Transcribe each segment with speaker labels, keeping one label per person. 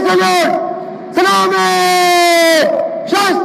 Speaker 1: Salute, सलामी शस्त्र।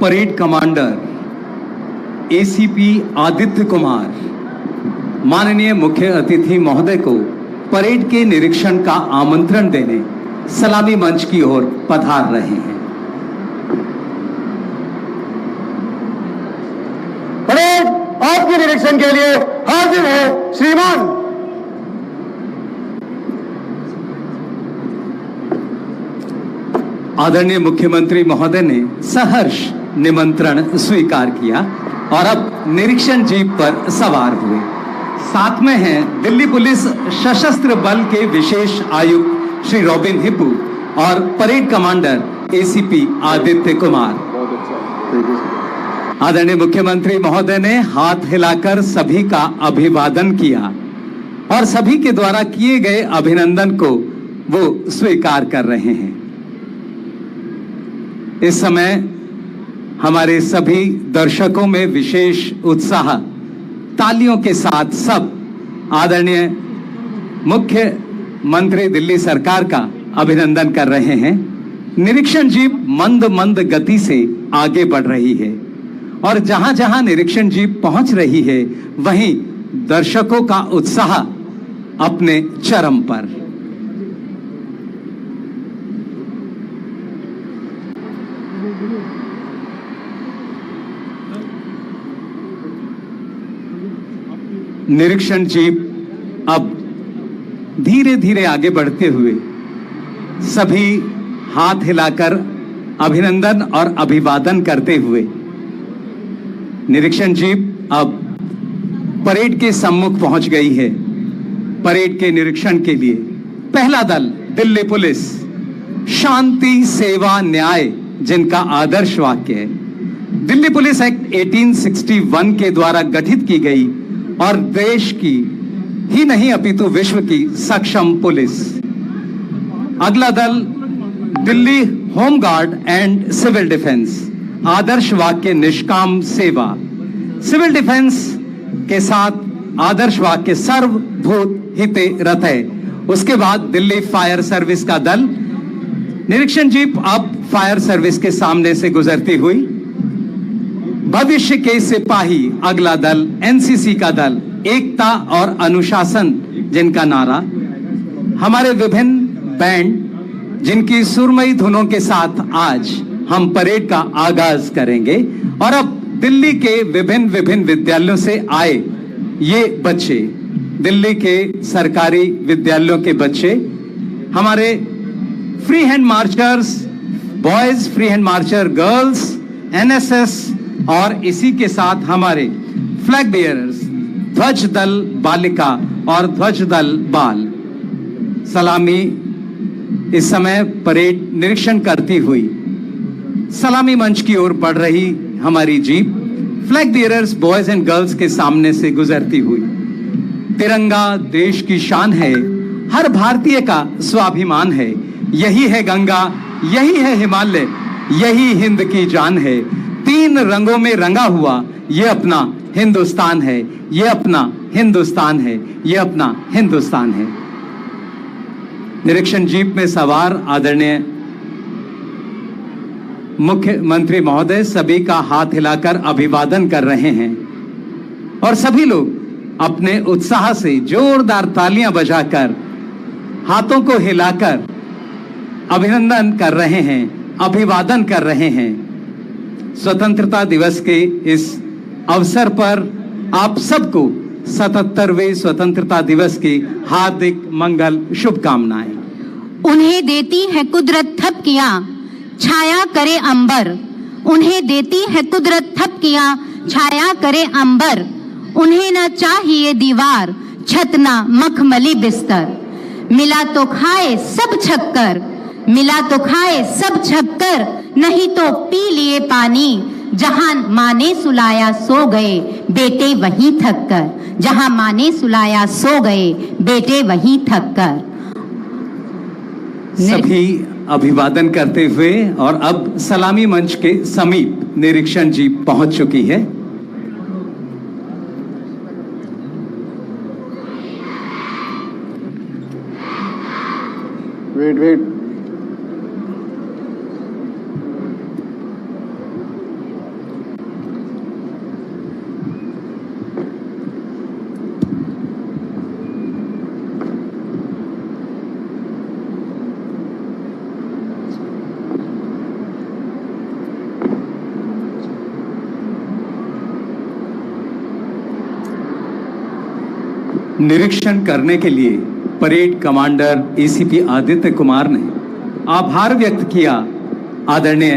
Speaker 2: Parade commander ACP Aditya Kumar माननीय मुख्य अतिथि महोदय को परेड के निरीक्षण का आमंत्रण देने सलामी मंच की ओर पधार रहे हैं।
Speaker 1: परेड आपके निरीक्षण के लिए हाजिर है श्रीमान।
Speaker 2: आदरणीय मुख्यमंत्री महोदय ने सहर्ष निमंत्रण स्वीकार किया और अब निरीक्षण जीप पर सवार हुए। साथ में हैं दिल्ली पुलिस सशस्त्र बल के विशेष आयुक्त श्री रॉबिन हिप्पू और parade commander ACP Aditya Kumar. आदरणीय मुख्यमंत्री महोदय ने हाथ हिलाकर सभी का अभिवादन किया और सभी के द्वारा किए गए अभिनंदन को वो स्वीकार कर रहे हैं। इस समय हमारे सभी दर्शकों में विशेष उत्साह, तालियों के साथ सब आदरणीय मुख्यमंत्री दिल्ली सरकार का अभिनंदन कर रहे हैं। निरीक्षण जीप मंद मंद गति से आगे बढ़ रही है और जहां जहां निरीक्षण जीप पहुंच रही है वहीं दर्शकों का उत्साह अपने चरम पर। निरीक्षण जीप अब धीरे धीरे आगे बढ़ते हुए सभी हाथ हिलाकर अभिनंदन और अभिवादन करते हुए निरीक्षण जीप अब परेड के सम्मुख पहुंच गई है। परेड के निरीक्षण के लिए पहला दल दिल्ली पुलिस, शांति सेवा न्याय जिनका आदर्श वाक्य है। दिल्ली पुलिस एक्ट 1861 के द्वारा गठित की गई और देश की ही नहीं अपितु विश्व की सक्षम पुलिस। अगला दल Delhi home guard and civil defence, आदर्श वाक्य निष्काम सेवा। सिविल डिफेंस के साथ आदर्श वाक्य सर्वभूत हिते रतय। उसके बाद दिल्ली फायर सर्विस का दल। निरीक्षण जीप अब फायर सर्विस के सामने से गुजरती हुई। भविष्य के सिपाही अगला दल एनसीसी का दल, एकता और अनुशासन जिनका नारा। हमारे विभिन्न बैंड जिनकी सुरमई धुनों के साथ आज हम परेड का आगाज करेंगे। और अब दिल्ली के विभिन्न विद्यालयों से आए ये बच्चे, दिल्ली के सरकारी विद्यालयों के बच्चे, हमारे free hand marchers boys, free hand marcher girls, NSS और इसी के साथ हमारे फ्लैग बेयरर्स, ध्वज दल बालिका और ध्वज दल बाल। सलामी इस समय परेड निरीक्षण करती हुई सलामी मंच की ओर बढ़ रही हमारी jeep flag bearers boys and girls के सामने से गुजरती हुई। तिरंगा देश की शान है, हर भारतीय का स्वाभिमान है। यही है गंगा, यही है हिमालय, यही हिंद की जान है। तीन रंगों में रंगा हुआ ये अपना हिंदुस्तान है, ये अपना हिंदुस्तान है, ये अपना हिंदुस्तान है। निरीक्षण जीप में सवार आदरणीय मुख्यमंत्री महोदय सभी का हाथ हिलाकर अभिवादन कर रहे हैं और सभी लोग अपने उत्साह से जोरदार तालियां बजाकर हाथों को हिलाकर अभिनंदन कर रहे हैं, अभिवादन कर रहे हैं। स्वतंत्रता दिवस के इस अवसर पर आप सबको 77वें स्वतंत्रता दिवस की हार्दिक मंगल शुभकामनाएं।
Speaker 3: उन्हें देती है कुदरत थपकियां, छाया करे अंबर। उन्हें देती है कुदरत थपकियां, छाया करे अंबर। उन्हें न चाहिए दीवार, छत ना मखमली बिस्तर। मिला तो खाए सब छक्कर, मिला तो खाए सब छक्कर, नहीं तो पी लिए पानी। जहां माँ ने सुलाया सो गए बेटे वहीं थक कर, जहां माँ ने सुलाया सो गए बेटे वहीं थक कर।
Speaker 2: सभी अभिवादन करते हुए और अब सलामी मंच के समीप निरीक्षण जी पहुंच चुकी है।
Speaker 1: वेट
Speaker 2: निरीक्षण करने के लिए parade commander ACP Aditya Kumar ने आभार व्यक्त किया। आदरणीय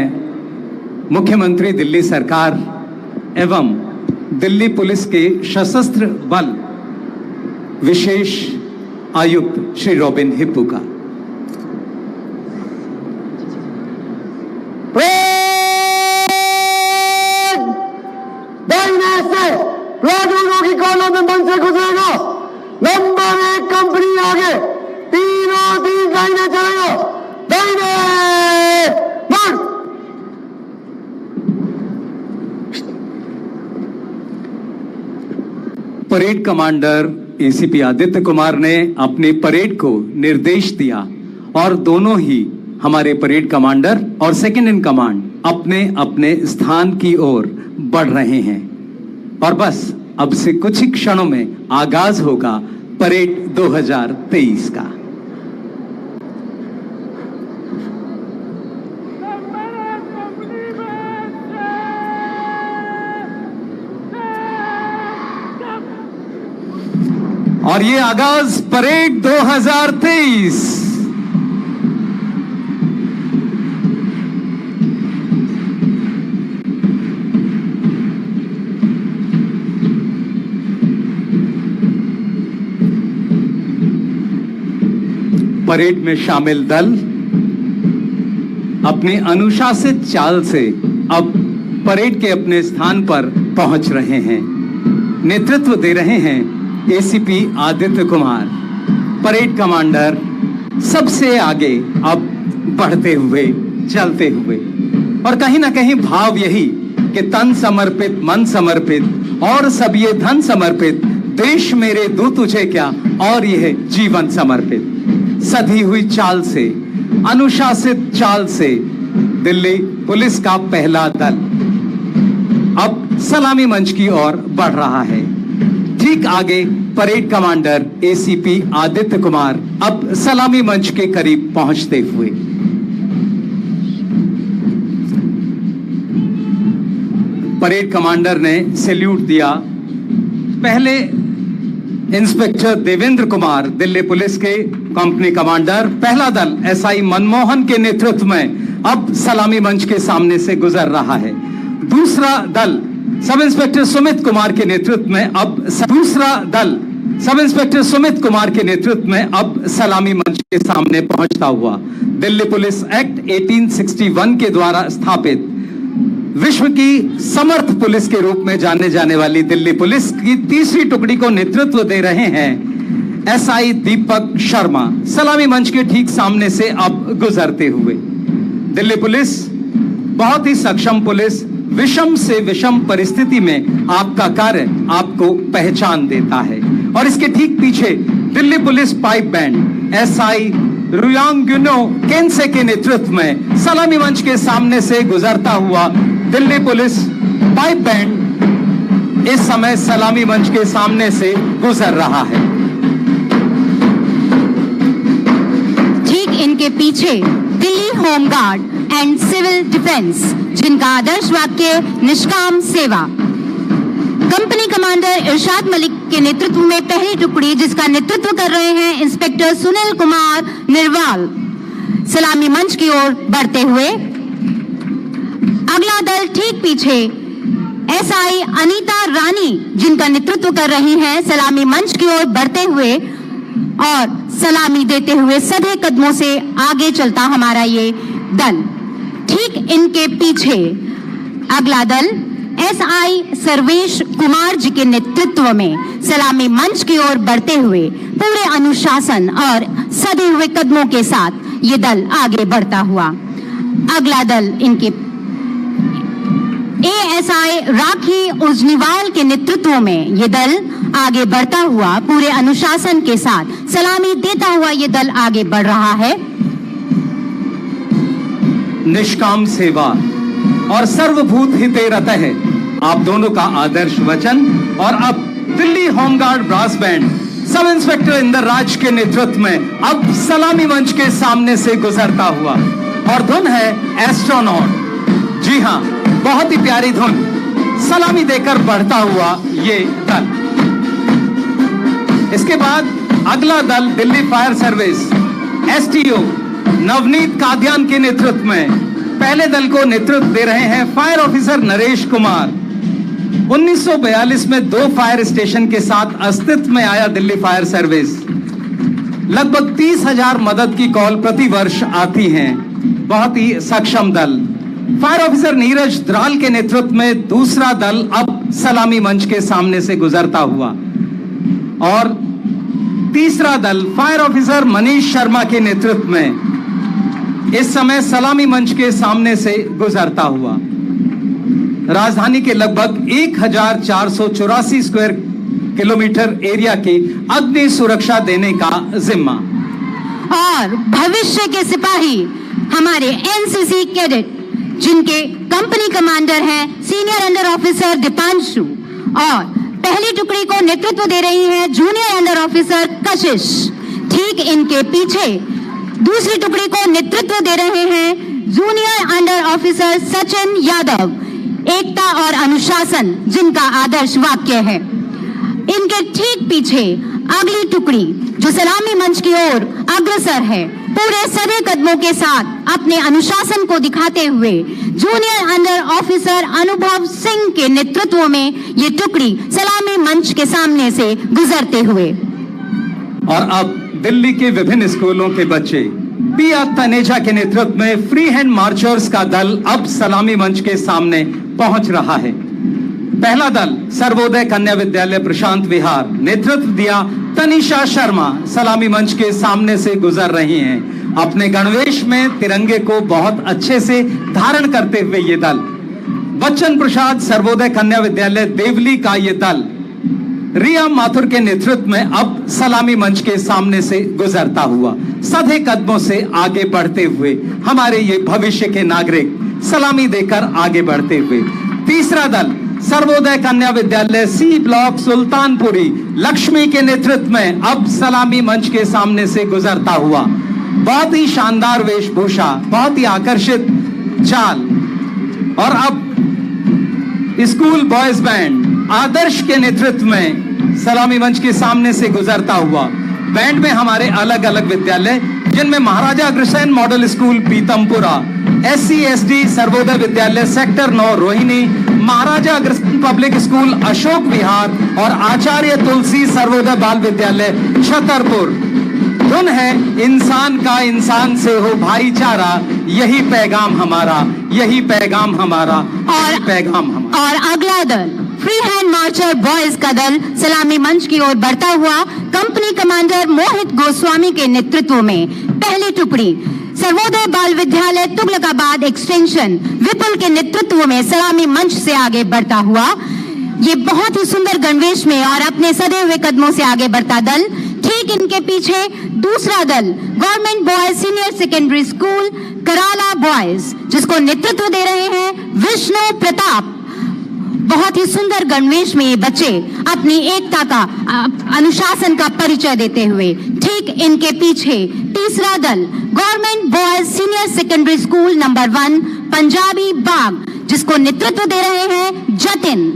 Speaker 2: मुख्यमंत्री दिल्ली सरकार एवं दिल्ली पुलिस के सशस्त्र बल विशेष आयुक्त श्री रॉबिन हिप्पू का।
Speaker 1: की कॉलों में मन से गुजरेगा। नंबर 1 कंपनी आगे, तीनों तीन दाहिने चलेगा, दाहिने मार।
Speaker 2: Parade commander ACP Aditya Kumar ने अपनी परेड को निर्देश दिया और दोनों ही हमारे परेड कमांडर और सेकंड इन कमांड अपने अपने स्थान की ओर बढ़ रहे हैं और बस अब से कुछ ही क्षणों में आगाज होगा परेड 2023 का। और ये आगाज परेड 2023। परेड में शामिल दल अपनी अनुशासित चाल से अब परेड के अपने स्थान पर पहुंच रहे हैं। नेतृत्व दे रहे हैं ACP Aditya Kumar. Parade commander सबसे आगे अब बढ़ते हुए चलते हुए और कहीं ना कहीं भाव यही कि तन समर्पित मन समर्पित और सब ये धन समर्पित, देश मेरे दूं तुझे क्या और यह जीवन समर्पित। सधी हुई चाल से, अनुशासित चाल से दिल्ली पुलिस का पहला दल अब सलामी मंच की ओर बढ़ रहा है। ठीक आगे parade commander ACP Aditya Kumar अब सलामी मंच के करीब पहुंचते हुए परेड कमांडर ने सैल्यूट दिया। पहले इंस्पेक्टर देवेंद्र कुमार दिल्ली पुलिस के कंपनी कमांडर, पहला दल एसआई मनमोहन के नेतृत्व में अब सलामी मंच के सामने से गुजर रहा है। दूसरा दल सब इंस्पेक्टर सुमित कुमार के नेतृत्व में अब सलामी मंच के सामने पहुंचता हुआ दिल्ली पुलिस एक्ट 1861 के द्वारा स्थापित विश्व की समर्थ पुलिस के रूप में जाने जाने वाली दिल्ली पुलिस की तीसरी टुकड़ी को नेतृत्व दे रहे हैं एसआई दीपक शर्मा। सलामी मंच के ठीक सामने से अब गुजरते हुए दिल्ली पुलिस बहुत ही सक्षम पुलिस, विषम से विषम परिस्थिति में आपका कार्य आपको पहचान देता है। और इसके ठीक पीछे Delhi police pipe band SI Ruyanguno Kense के नेतृत्व में सलामी मंच के सामने से गुजरता हुआ दिल्ली पुलिस पाइप बैंड इस समय सलामी मंच के सामने से गुजर रहा है।
Speaker 3: ठीक इनके पीछे Delhi home guard and civil defence, जिनका आदर्श वाक्य निष्काम सेवा। कंपनी कमांडर इरशाद मलिक के नेतृत्व में पहली टुकड़ी, जिसका नेतृत्व कर रहे हैं इंस्पेक्टर सुनील कुमार निर्वाल, सलामी मंच की ओर बढ़ते हुए। अगला दल ठीक पीछे एसआई अनीता रानी, जिनका नेतृत्व कर रही हैं, सलामी मंच की ओर बढ़ते हुए और सलामी देते हुए सधे कदमों से आगे चलता हमारा ये दल। ठीक इनके पीछे अगला दल एसआई सर्वेश कुमार जी के नेतृत्व में सलामी मंच की ओर बढ़ते हुए पूरे अनुशासन और सधे हुए कदमों के साथ ये दल आगे बढ़ता हुआ। अगला दल इनके एएसआई राखी उजनीवाल के नेतृत्व में ये दल आगे बढ़ता हुआ पूरे अनुशासन के साथ सलामी देता हुआ ये दल आगे बढ़ रहा है।
Speaker 2: निष्काम सेवा और सर्वभूत हिते रतः है आप दोनों का आदर्श वचन। और अब Delhi home guard brass band sub inspector Inder Raj के नेतृत्व में अब सलामी मंच के सामने से गुजरता हुआ, और धुन है एस्ट्रोनॉट। जी हां, बहुत ही प्यारी धुन। सलामी देकर बढ़ता हुआ ये दल। इसके बाद अगला दल Delhi fire service STO Navneet Kadian के नेतृत्व में पहले दल को नेतृत्व दे रहे हैं फायर ऑफिसर नरेश कुमार। 1942 में 2 फायर स्टेशन के साथ अस्तित्व में आया दिल्ली फायर सर्विस। लगभग 30,000 मदद की कॉल प्रति वर्ष आती हैं। बहुत ही सक्षम दल। फायर ऑफिसर नीरज द्राल के नेतृत्व में दूसरा दल अब सलामी मंच के सामने से गुजरता हुआ, और तीसरा दल फायर ऑफिसर मनीष शर्मा के नेतृत्व में इस समय सलामी मंच के सामने से गुजरता हुआ। राजधानी के लगभग 1484 स्क्वायर किलोमीटर एरिया की अग्नि सुरक्षा देने का जिम्मा।
Speaker 3: और भविष्य के सिपाही हमारे एनसीसी कैडेट, जिनके कंपनी कमांडर हैं सीनियर अंडर ऑफिसर दीपांशु, और पहली टुकड़ी को नेतृत्व दे रही हैं जूनियर अंडर ऑफिसर कशिश। ठीक इनके पीछे दूसरी टुकड़ी को नेतृत्व दे रहे हैं junior under officer Sachin Yadav, एकता और अनुशासन, जिनका आदर्श वाक्य है। इनके ठीक पीछे अगली टुकड़ी जो सलामी मंच की ओर अग्रसर है, पूरे सधे कदमों के साथ अपने अनुशासन को दिखाते हुए जूनियर अंडर ऑफिसर अनुभव सिंह के नेतृत्व में ये टुकड़ी सलामी मंच के सामने से गुजरते हुए।
Speaker 2: और अब दिल्ली के विभिन्न स्कूलों के बच्चे पिया तनेजा के नेतृत्व में फ्री हैंड मार्चर्स का दल अब सलामी मंच के सामने पहुंच रहा है। पहला दल सर्वोदय कन्या विद्यालय प्रशांत विहार, नेतृत्व दिया तनिषा शर्मा, सलामी मंच के सामने से गुजर रही हैं। अपने गणवेश में तिरंगे को बहुत अच्छे से धारण करते हुए ये दल। बच्चन प्रसाद सर्वोदय कन्या विद्यालय देवली का ये दल रिया माथुर के नेतृत्व में अब सलामी मंच के सामने से गुजरता हुआ, सधे कदमों से आगे बढ़ते हुए हमारे ये भविष्य के नागरिक सलामी देकर आगे बढ़ते हुए। तीसरा दल सर्वोदय कन्या विद्यालय सी ब्लॉक सुल्तानपुरी लक्ष्मी के नेतृत्व में अब सलामी मंच के सामने से गुजरता हुआ। बहुत ही शानदार वेशभूषा, बहुत ही आकर्षित चाल। और अब स्कूल बॉयज बैंड आदर्श के नेतृत्व में सलामी मंच के सामने से गुजरता हुआ। बैंड में हमारे अलग अलग विद्यालय, जिनमें Maharaja Agrasen model school Pitampura, SC/SD Sarvodaya Vidyalaya sector 9 Rohini, Maharaja Agrasen public school Ashok Vihar और आचार्य तुलसी सर्वोदय बाल विद्यालय छतरपुर। धुन है इंसान का इंसान से हो भाईचारा, यही पैगाम हमारा, यही पैगाम हमारा, और पैगाम हमारा।
Speaker 3: और अगला दल फ्री हैंड मार्चर बॉयज का दल सलामी मंच की ओर बढ़ता हुआ कंपनी कमांडर मोहित गोस्वामी के नेतृत्व में पहली टुकड़ी सर्वोदय बाल विद्यालय तुगलकाबाद एक्सटेंशन विपुल के नेतृत्व में सलामी मंच से आगे बढ़ता हुआ। ये बहुत ही सुंदर गणवेश में और अपने सधे हुए कदमों से आगे बढ़ता दल ठीक इनके पीछे दूसरा दल government boys senior secondary school कराला बॉयज, जिसको नेतृत्व दे रहे हैं विष्णु प्रताप। बहुत ही सुंदर गणवेश में ये बच्चे अपनी एकता का, अनुशासन का परिचय देते हुए। ठीक इनके पीछे तीसरा दल government boys senior secondary school number 1 Punjabi Bagh, जिसको नेतृत्व दे रहे हैं जतिन।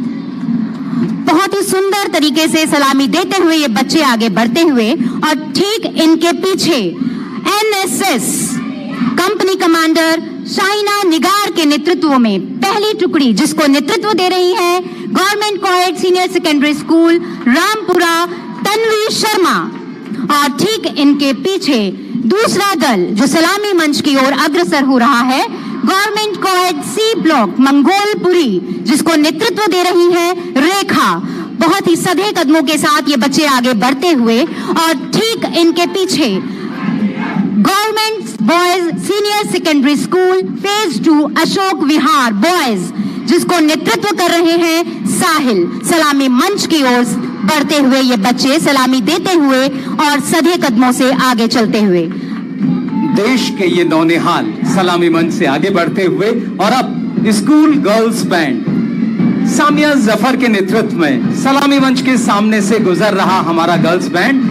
Speaker 3: बहुत ही सुंदर तरीके से सलामी देते हुए ये बच्चे आगे बढ़ते हुए, और ठीक इनके पीछे एनएसएस कंपनी कमांडर शाइना निगार के नेतृत्व में पहली टुकड़ी, जिसको नेतृत्व दे रही है government coed senior secondary school Rampura Tanvi Sharma. और ठीक इनके पीछे दूसरा दल जो सलामी मंच की ओर अग्रसर हो रहा है, government coed C block Mangolpuri, जिसको नेतृत्व दे रही है रेखा। बहुत ही सधे कदमों के साथ ये बच्चे आगे बढ़ते हुए, और ठीक इनके पीछे government boys senior secondary school phase 2 Ashok Vihar boys, जिसको नेतृत्व कर रहे हैं साहिल। सलामी मंच की ओर बढ़ते हुए ये बच्चे सलामी देते हुए और सधे कदमों से आगे चलते हुए।
Speaker 2: देश के ये नौनिहाल सलामी मंच से आगे बढ़ते हुए, और अब school girls band Samia Zafar के नेतृत्व में सलामी मंच के सामने से गुजर रहा हमारा गर्ल्स बैंड।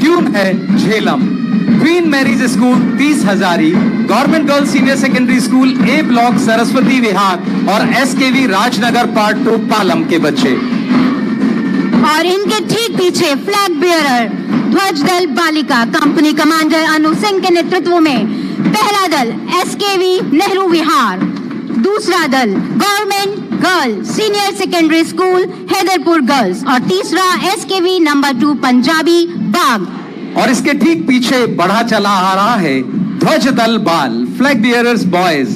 Speaker 2: ट्यून है Jhelum. Queen Mary's school 30 Hazari, government girls senior secondary school A block Saraswati Vihar और एसकेवी राजनगर पार्ट 2 पालम के बच्चे।
Speaker 3: और इनके ठीक पीछे फ्लैग बियरर ध्वज दल बालिका कंपनी कमांडर अनु सिंह के नेतृत्व में पहला दल एसकेवी नेहरू विहार, दूसरा दल government girl senior secondary school Haiderpur girls, और तीसरा एसकेवी नंबर 2 पंजाबी बाग।
Speaker 2: और इसके ठीक पीछे बढ़ा चला आ रहा है ध्वज दल बाल flag bearers boys,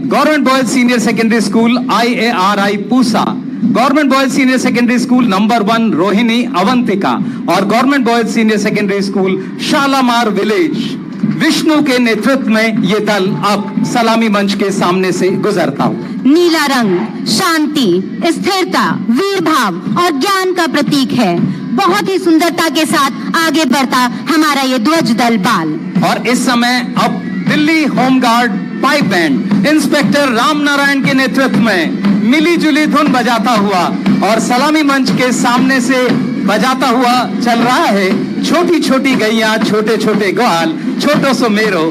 Speaker 2: government boys senior secondary school IARI Pusa, government boys senior secondary school number 1 Rohini Avantika, और government boys senior secondary school Shalimar village. Vishnu के नेतृत्व में ये दल अब सलामी मंच के सामने से गुजरता हुआ।
Speaker 3: नीला रंग शांति, स्थिरता, वीर भाव और ज्ञान का प्रतीक है। बहुत ही सुंदरता के साथ आगे बढ़ता हमारा ये ध्वज दल बाल।
Speaker 2: और इस समय अब Delhi home guard pipe band inspector Ram Narayan के नेतृत्व में मिली जुली धुन बजाता हुआ और सलामी मंच के सामने से बजाता हुआ चल रहा है छोटी छोटी गैया छोटे छोटे ग्वाल छोटो सो मेरो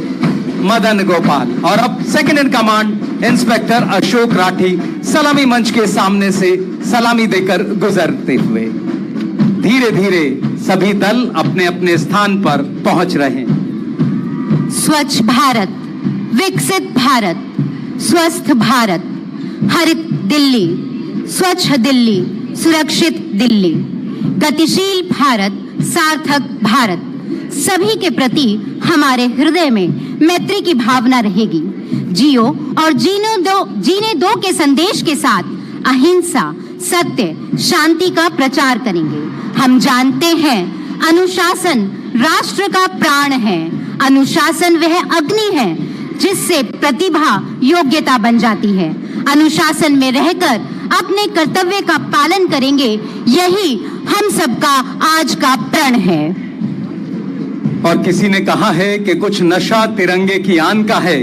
Speaker 2: मदन गोपाल। और अब second in command inspector Ashok Rathi सलामी मंच के सामने से सलामी देकर गुजरते हुए धीरे धीरे सभी दल अपने अपने स्थान पर पहुंच रहे हैं।
Speaker 3: स्वच्छ भारत, विकसित भारत, स्वस्थ भारत, हरित दिल्ली, स्वच्छ दिल्ली, सुरक्षित दिल्ली, गतिशील भारत, सार्थक भारत, सभी के प्रति हमारे हृदय में मैत्री की भावना रहेगी। जियो और जीने दो के संदेश के साथ अहिंसा, सत्य, शांति का प्रचार करेंगे। हम जानते हैं अनुशासन राष्ट्र का प्राण है। अनुशासन वह अग्नि है जिससे प्रतिभा योग्यता बन जाती है। अनुशासन में रहकर अपने कर्तव्य का पालन करेंगे, यही हम सबका आज का प्रण है।
Speaker 2: और किसी ने कहा है कि कुछ नशा तिरंगे की आन का है,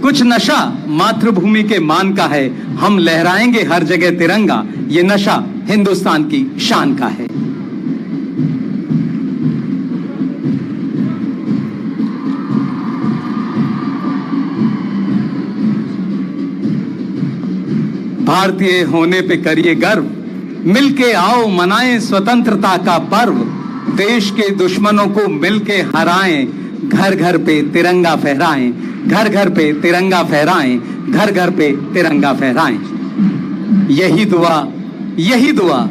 Speaker 2: कुछ नशा मातृभूमि के मान का है। हम लहराएंगे हर जगह तिरंगा, ये नशा हिंदुस्तान की शान का है। भारतीय होने पे करिए गर्व, मिलके आओ मनाएं स्वतंत्रता का पर्व, देश के दुश्मनों को मिलके हराएं, घर घर पे तिरंगा फहराएं, घर घर पे तिरंगा फहराएं, घर घर पे तिरंगा फहराएं। यही दुआ, यही दुआ,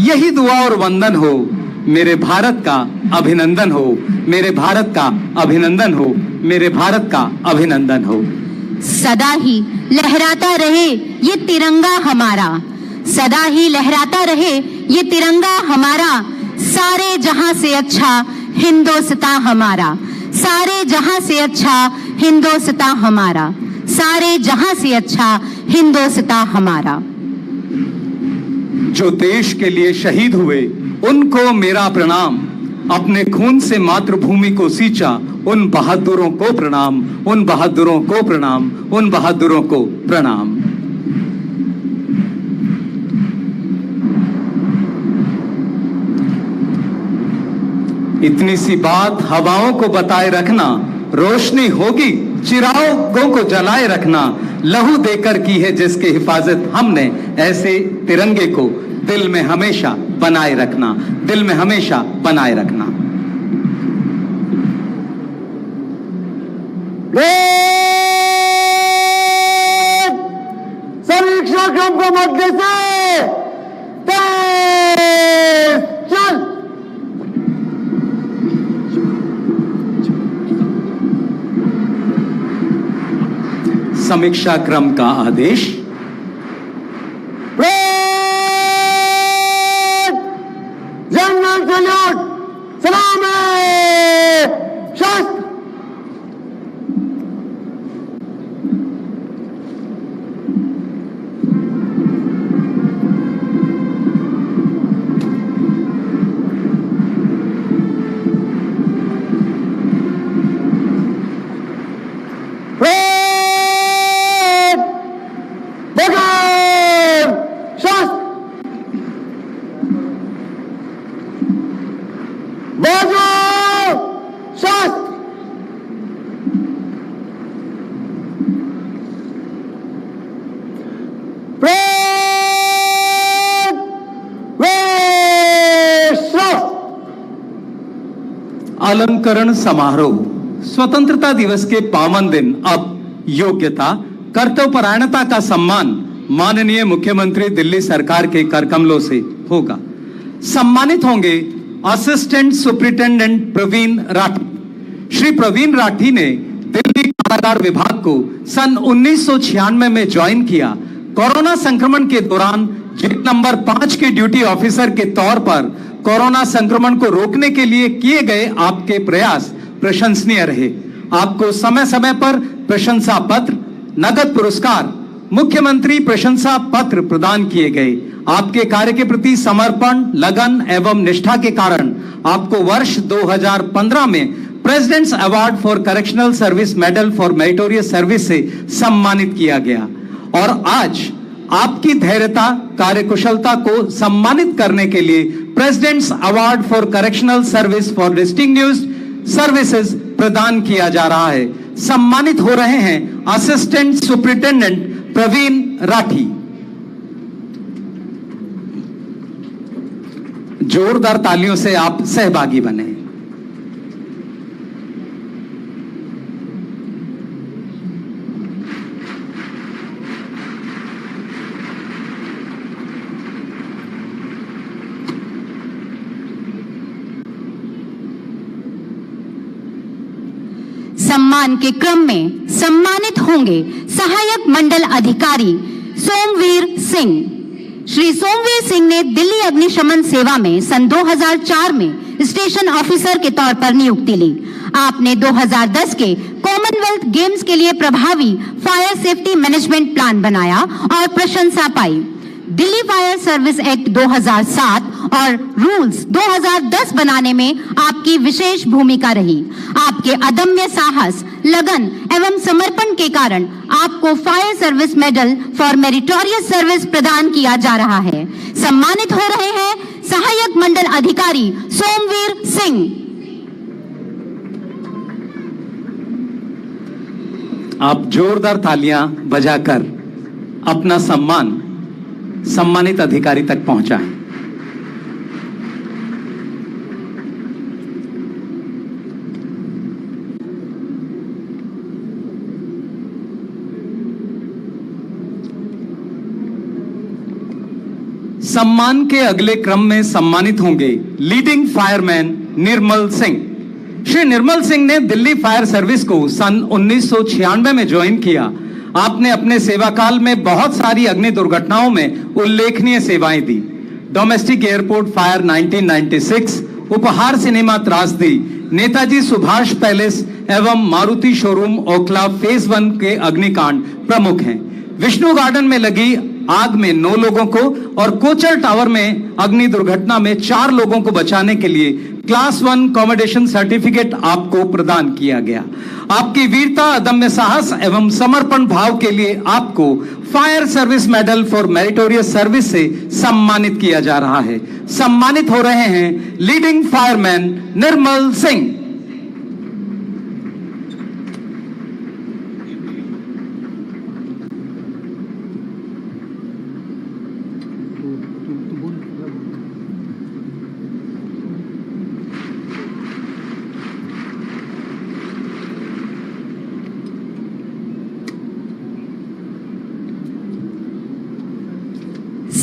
Speaker 2: यही दुआ और वंदन हो, मेरे भारत का अभिनंदन हो, मेरे भारत का अभिनंदन हो, मेरे भारत का अभिनंदन हो।
Speaker 3: सदा ही लहराता रहे ये तिरंगा हमारा, सदा ही लहराता रहे ये तिरंगा हमारा, सारे जहां से अच्छा हिंदुस्तान हमारा, सारे जहां से अच्छा हिंदुस्तान हमारा, सारे जहां से अच्छा हिंदुस्तान हमारा।
Speaker 2: जो देश के लिए शहीद हुए उनको मेरा प्रणाम, अपने खून से मातृभूमि को सींचा, उन बहादुरों को प्रणाम, उन बहादुरों को प्रणाम, उन बहादुरों को प्रणाम। इतनी सी बात हवाओं को बताए रखना, रोशनी होगी चिरागों को जलाए रखना, लहू देकर की है जिसकी हिफाजत हमने, ऐसे तिरंगे को दिल में हमेशा बनाए रखना, दिल में हमेशा बनाए रखना।
Speaker 1: समीक्षा क्रम को मध्य से चल।
Speaker 2: समीक्षा क्रम का आदेश।
Speaker 1: जनरल सैल्यूट, सलाम शस्त्र।
Speaker 2: अलंकरण समारोह। स्वतंत्रता दिवस के पावन दिन अब योग्यता, कर्तव्यपरायणता का सम्मान माननीय मुख्यमंत्री दिल्ली सरकार के करकमलों से होगा। सम्मानित होंगे असिस्टेंट सुपरिटेंडेंट प्रवीण राठी। श्री प्रवीण राठी ने दिल्ली कारागार विभाग को सन 1996 में ज्वाइन किया। कोरोना संक्रमण के दौरान जेल नंबर 5 के ड्यूटी ऑफिसर के तौर पर कोरोना संक्रमण को रोकने के लिए किए गए आपके प्रयास प्रशंसनीय रहे। आपको समय समय पर प्रशंसा पत्र, नगद पुरस्कार, मुख्यमंत्री प्रशंसा पत्र प्रदान किए गए। आपके कार्य के प्रति समर्पण, लगन एवं निष्ठा के कारण आपको वर्ष 2015 में president's award for correctional service medal for meritorious service से सम्मानित किया गया। और आज आपकी धैर्यता, कार्यकुशलता को सम्मानित करने के लिए president's award for correctional service for distinguished services प्रदान किया जा रहा है। सम्मानित हो रहे हैं असिस्टेंट सुपरिटेंडेंट प्रवीण राठी। जोरदार तालियों से आप सहभागी बने।
Speaker 3: सम्मान के क्रम में सम्मानित होंगे सहायक मंडल अधिकारी सोमवीर सिंह। श्री सोमवीर सिंह ने दिल्ली अग्निशमन सेवा में सन 2004 में स्टेशन ऑफिसर के तौर पर नियुक्ति ली। आपने 2010 के कॉमनवेल्थ गेम्स के लिए प्रभावी फायर सेफ्टी मैनेजमेंट प्लान बनाया और प्रशंसा पाई। दिल्ली फायर सर्विस एक्ट 2007 और रूल्स 2010 बनाने में आपकी विशेष भूमिका रही। आपके अदम्य साहस, लगन एवं समर्पण के कारण आपको fire service medal for meritorious service प्रदान किया जा रहा है। सम्मानित हो रहे हैं सहायक मंडल अधिकारी सोमवीर सिंह।
Speaker 2: आप जोरदार तालियां बजाकर अपना सम्मान सम्मानित अधिकारी तक पहुंचाएं। सम्मान के अगले क्रम में सम्मानित होंगे लीडिंग फायरमैन निर्मल सिंह। श्री निर्मल सिंह ने दिल्ली फायर सर्विस को सन 1996 में ज्वाइन किया। आपने अपने सेवा काल में बहुत सारी अग्नि दुर्घटनाओं में उल्लेखनीय सेवाएं दी। डोमेस्टिक एयरपोर्ट फायर 1996, उपहार सिनेमा त्रासदी, नेताजी सुभाष पैलेस एवं मारुति शोरूम ओखला फेज 1 के अग्निकांड प्रमुख हैं। विष्णु गार्डन में लगी आग में 9 लोगों को और कोचर टावर में अग्नि दुर्घटना में 4 लोगों को बचाने के लिए क्लास 1 कॉमोडेशन सर्टिफिकेट आपको प्रदान किया गया। आपकी वीरता, अदम्य साहस एवं समर्पण भाव के लिए आपको fire service medal for meritorious service से सम्मानित किया जा रहा है। सम्मानित हो रहे हैं लीडिंग फायरमैन निर्मल सिंह।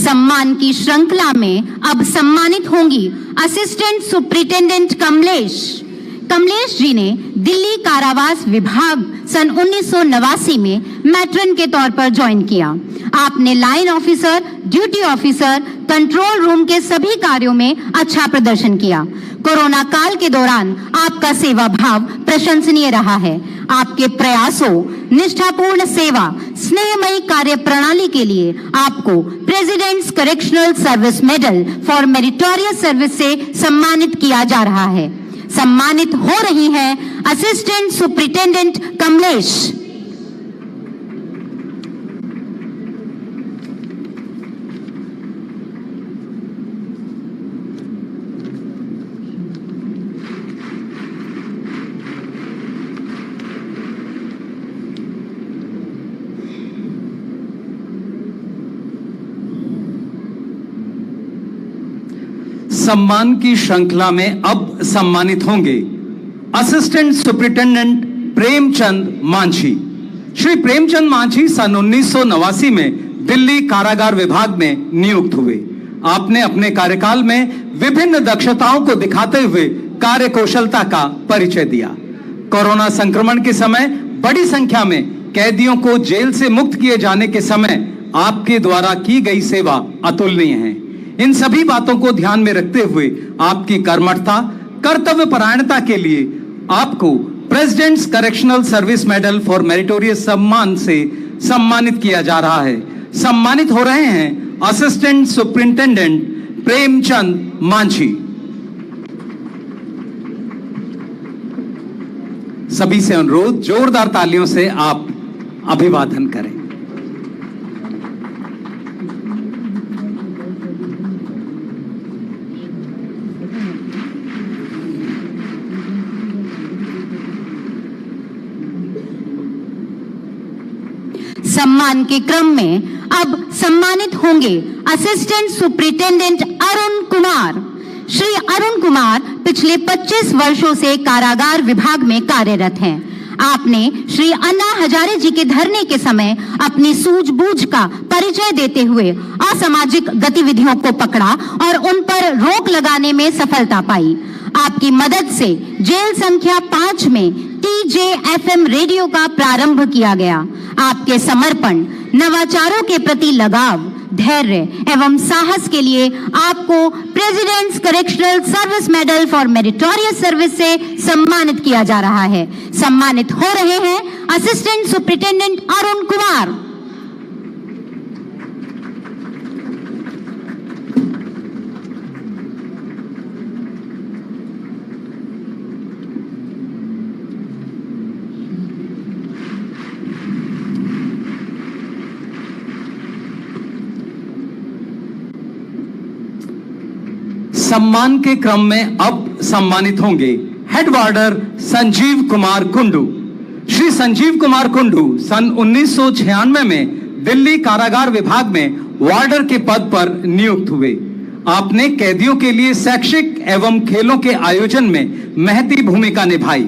Speaker 3: सम्मान की श्रृंखला में अब सम्मानित होंगी असिस्टेंट सुप्रिंटेंडेंट कमलेश जी ने दिल्ली कारावास विभाग सन 1989 में मैट्रन के तौर पर ज्वाइन किया। आपने line officer, duty officer, control room के सभी कार्यों में अच्छा प्रदर्शन किया। कोरोना काल के दौरान आपका सेवा भाव प्रशंसनीय रहा है। आपके प्रयासों, निष्ठापूर्ण सेवा, स्नेहमयी कार्य प्रणाली के लिए आपको president's correctional service medal for meritorious service से सम्मानित किया जा रहा है। सम्मानित हो रही है असिस्टेंट सुप्रिंटेंडेंट कमलेश।
Speaker 2: सम्मान की श्रृंखला में अब सम्मानित होंगे असिस्टेंट सुप्रिंटेंडेंट प्रेमचंद मांझी। श्री प्रेमचंद मांझी सन 1989 में दिल्ली कारागार विभाग में नियुक्त हुए। आपने अपने कार्यकाल में विभिन्न दक्षताओं को दिखाते हुए कार्यकुशलता का परिचय दिया। कोरोना संक्रमण के समय बड़ी संख्या में कैदियों को जेल से मुक्त किए जाने के समय आपके द्वारा की गई सेवा अतुलनीय है। इन सभी बातों को ध्यान में रखते हुए आपकी कर्मठता, कर्तव्य परायणता के लिए आपको president's correctional service medal for meritorious सम्मान से सम्मानित किया जा रहा है। सम्मानित हो रहे हैं असिस्टेंट सुप्रिंटेंडेंट प्रेमचंद मांझी। सभी से अनुरोध, जोरदार तालियों से आप अभिवादन करें।
Speaker 3: सम्मान के क्रम में अब सम्मानित होंगे असिस्टेंट सुप्रिंटेंडेंट अरुण कुमार। श्री अरुण कुमार पिछले 25 वर्षों से कारागार विभाग में कार्यरत हैं। आपने श्री अन्ना हजारे जी के धरने के समय अपनी सूझबूझ का परिचय देते हुए असामाजिक गतिविधियों को पकड़ा और उन पर रोक लगाने में सफलता पाई। आपकी मदद से जेल संख्या 5 में TJFM रेडियो का प्रारंभ किया गया। आपके समर्पण, नवाचारों के प्रति लगाव, धैर्य एवं साहस के लिए आपको president's correctional service medal for meritorious service से सम्मानित किया जा रहा है। सम्मानित हो रहे हैं असिस्टेंट सुप्रिंटेंडेंट अरुण कुमार।
Speaker 2: सम्मान के क्रम में अब सम्मानित होंगे हेड वार्डर संजीव कुमार कुंडू। श्री संजीव कुमार कुंडू सन 1996 में दिल्ली कारागार विभाग में वार्डर के पद पर नियुक्त हुए। आपने कैदियों के लिए शैक्षिक एवं खेलों के आयोजन में महती भूमिका निभाई।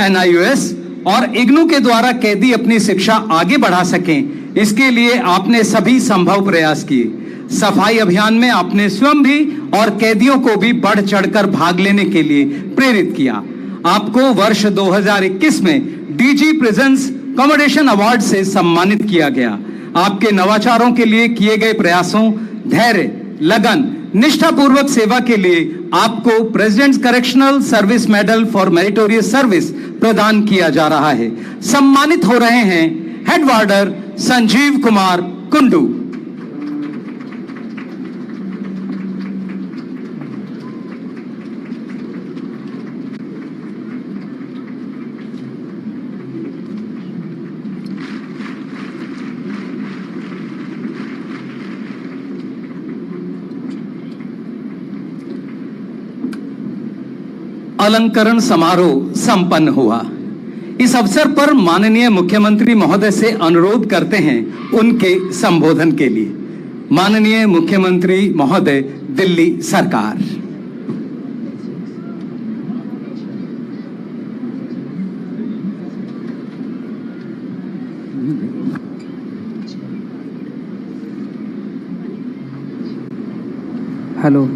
Speaker 2: NIOS और इग्नू के द्वारा कैदी अपनी शिक्षा आगे बढ़ा सकें, इसके लिए आपने सभी संभव प्रयास किए। सफाई अभियान में आपने स्वयं भी और कैदियों को भी बढ़ चढ़कर भाग लेने के लिए प्रेरित किया। आपको वर्ष 2021 में DG प्रिजन्स कॉमोडेशन अवार्ड से सम्मानित किया गया। आपके नवाचारों के लिए किए गए प्रयासों, धैर्य, लगन, निष्ठापूर्वक सेवा के लिए आपको president's correctional service medal for meritorious service प्रदान किया जा रहा है। सम्मानित हो रहे हैं हेड वार्डर संजीव कुमार कुंडू। अलंकरण समारोह संपन्न हुआ। इस अवसर पर माननीय मुख्यमंत्री महोदय से अनुरोध करते हैं उनके संबोधन के लिए। माननीय मुख्यमंत्री महोदय, दिल्ली सरकार।
Speaker 4: हेलो।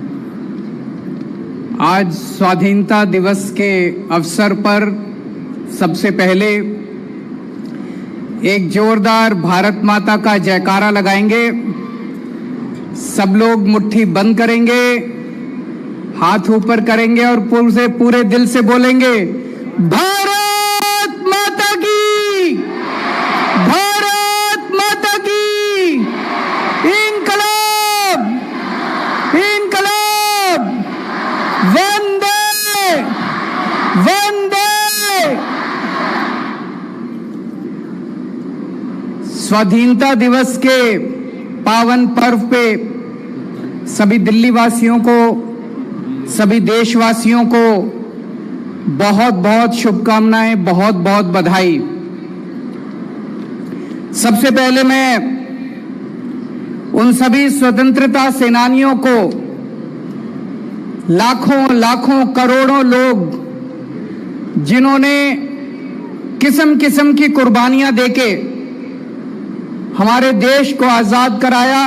Speaker 4: आज स्वाधीनता दिवस के अवसर पर सबसे पहले एक जोरदार भारत माता का जयकारा लगाएंगे। सब लोग मुट्ठी बंद करेंगे, हाथ ऊपर करेंगे और पूरे दिल से बोलेंगे, भारत माता की, भारत माता की, इंकलाब, इंकलाब, वंदे, वंदे। स्वाधीनता दिवस के पावन पर्व पे सभी दिल्ली वासियों को, सभी देशवासियों को बहुत बहुत शुभकामनाएं, बहुत बहुत बधाई। सबसे पहले मैं उन सभी स्वतंत्रता सेनानियों को, लाखों लाखों करोड़ों लोग जिन्होंने किस्म किस्म की कुर्बानियां देके हमारे देश को आजाद कराया,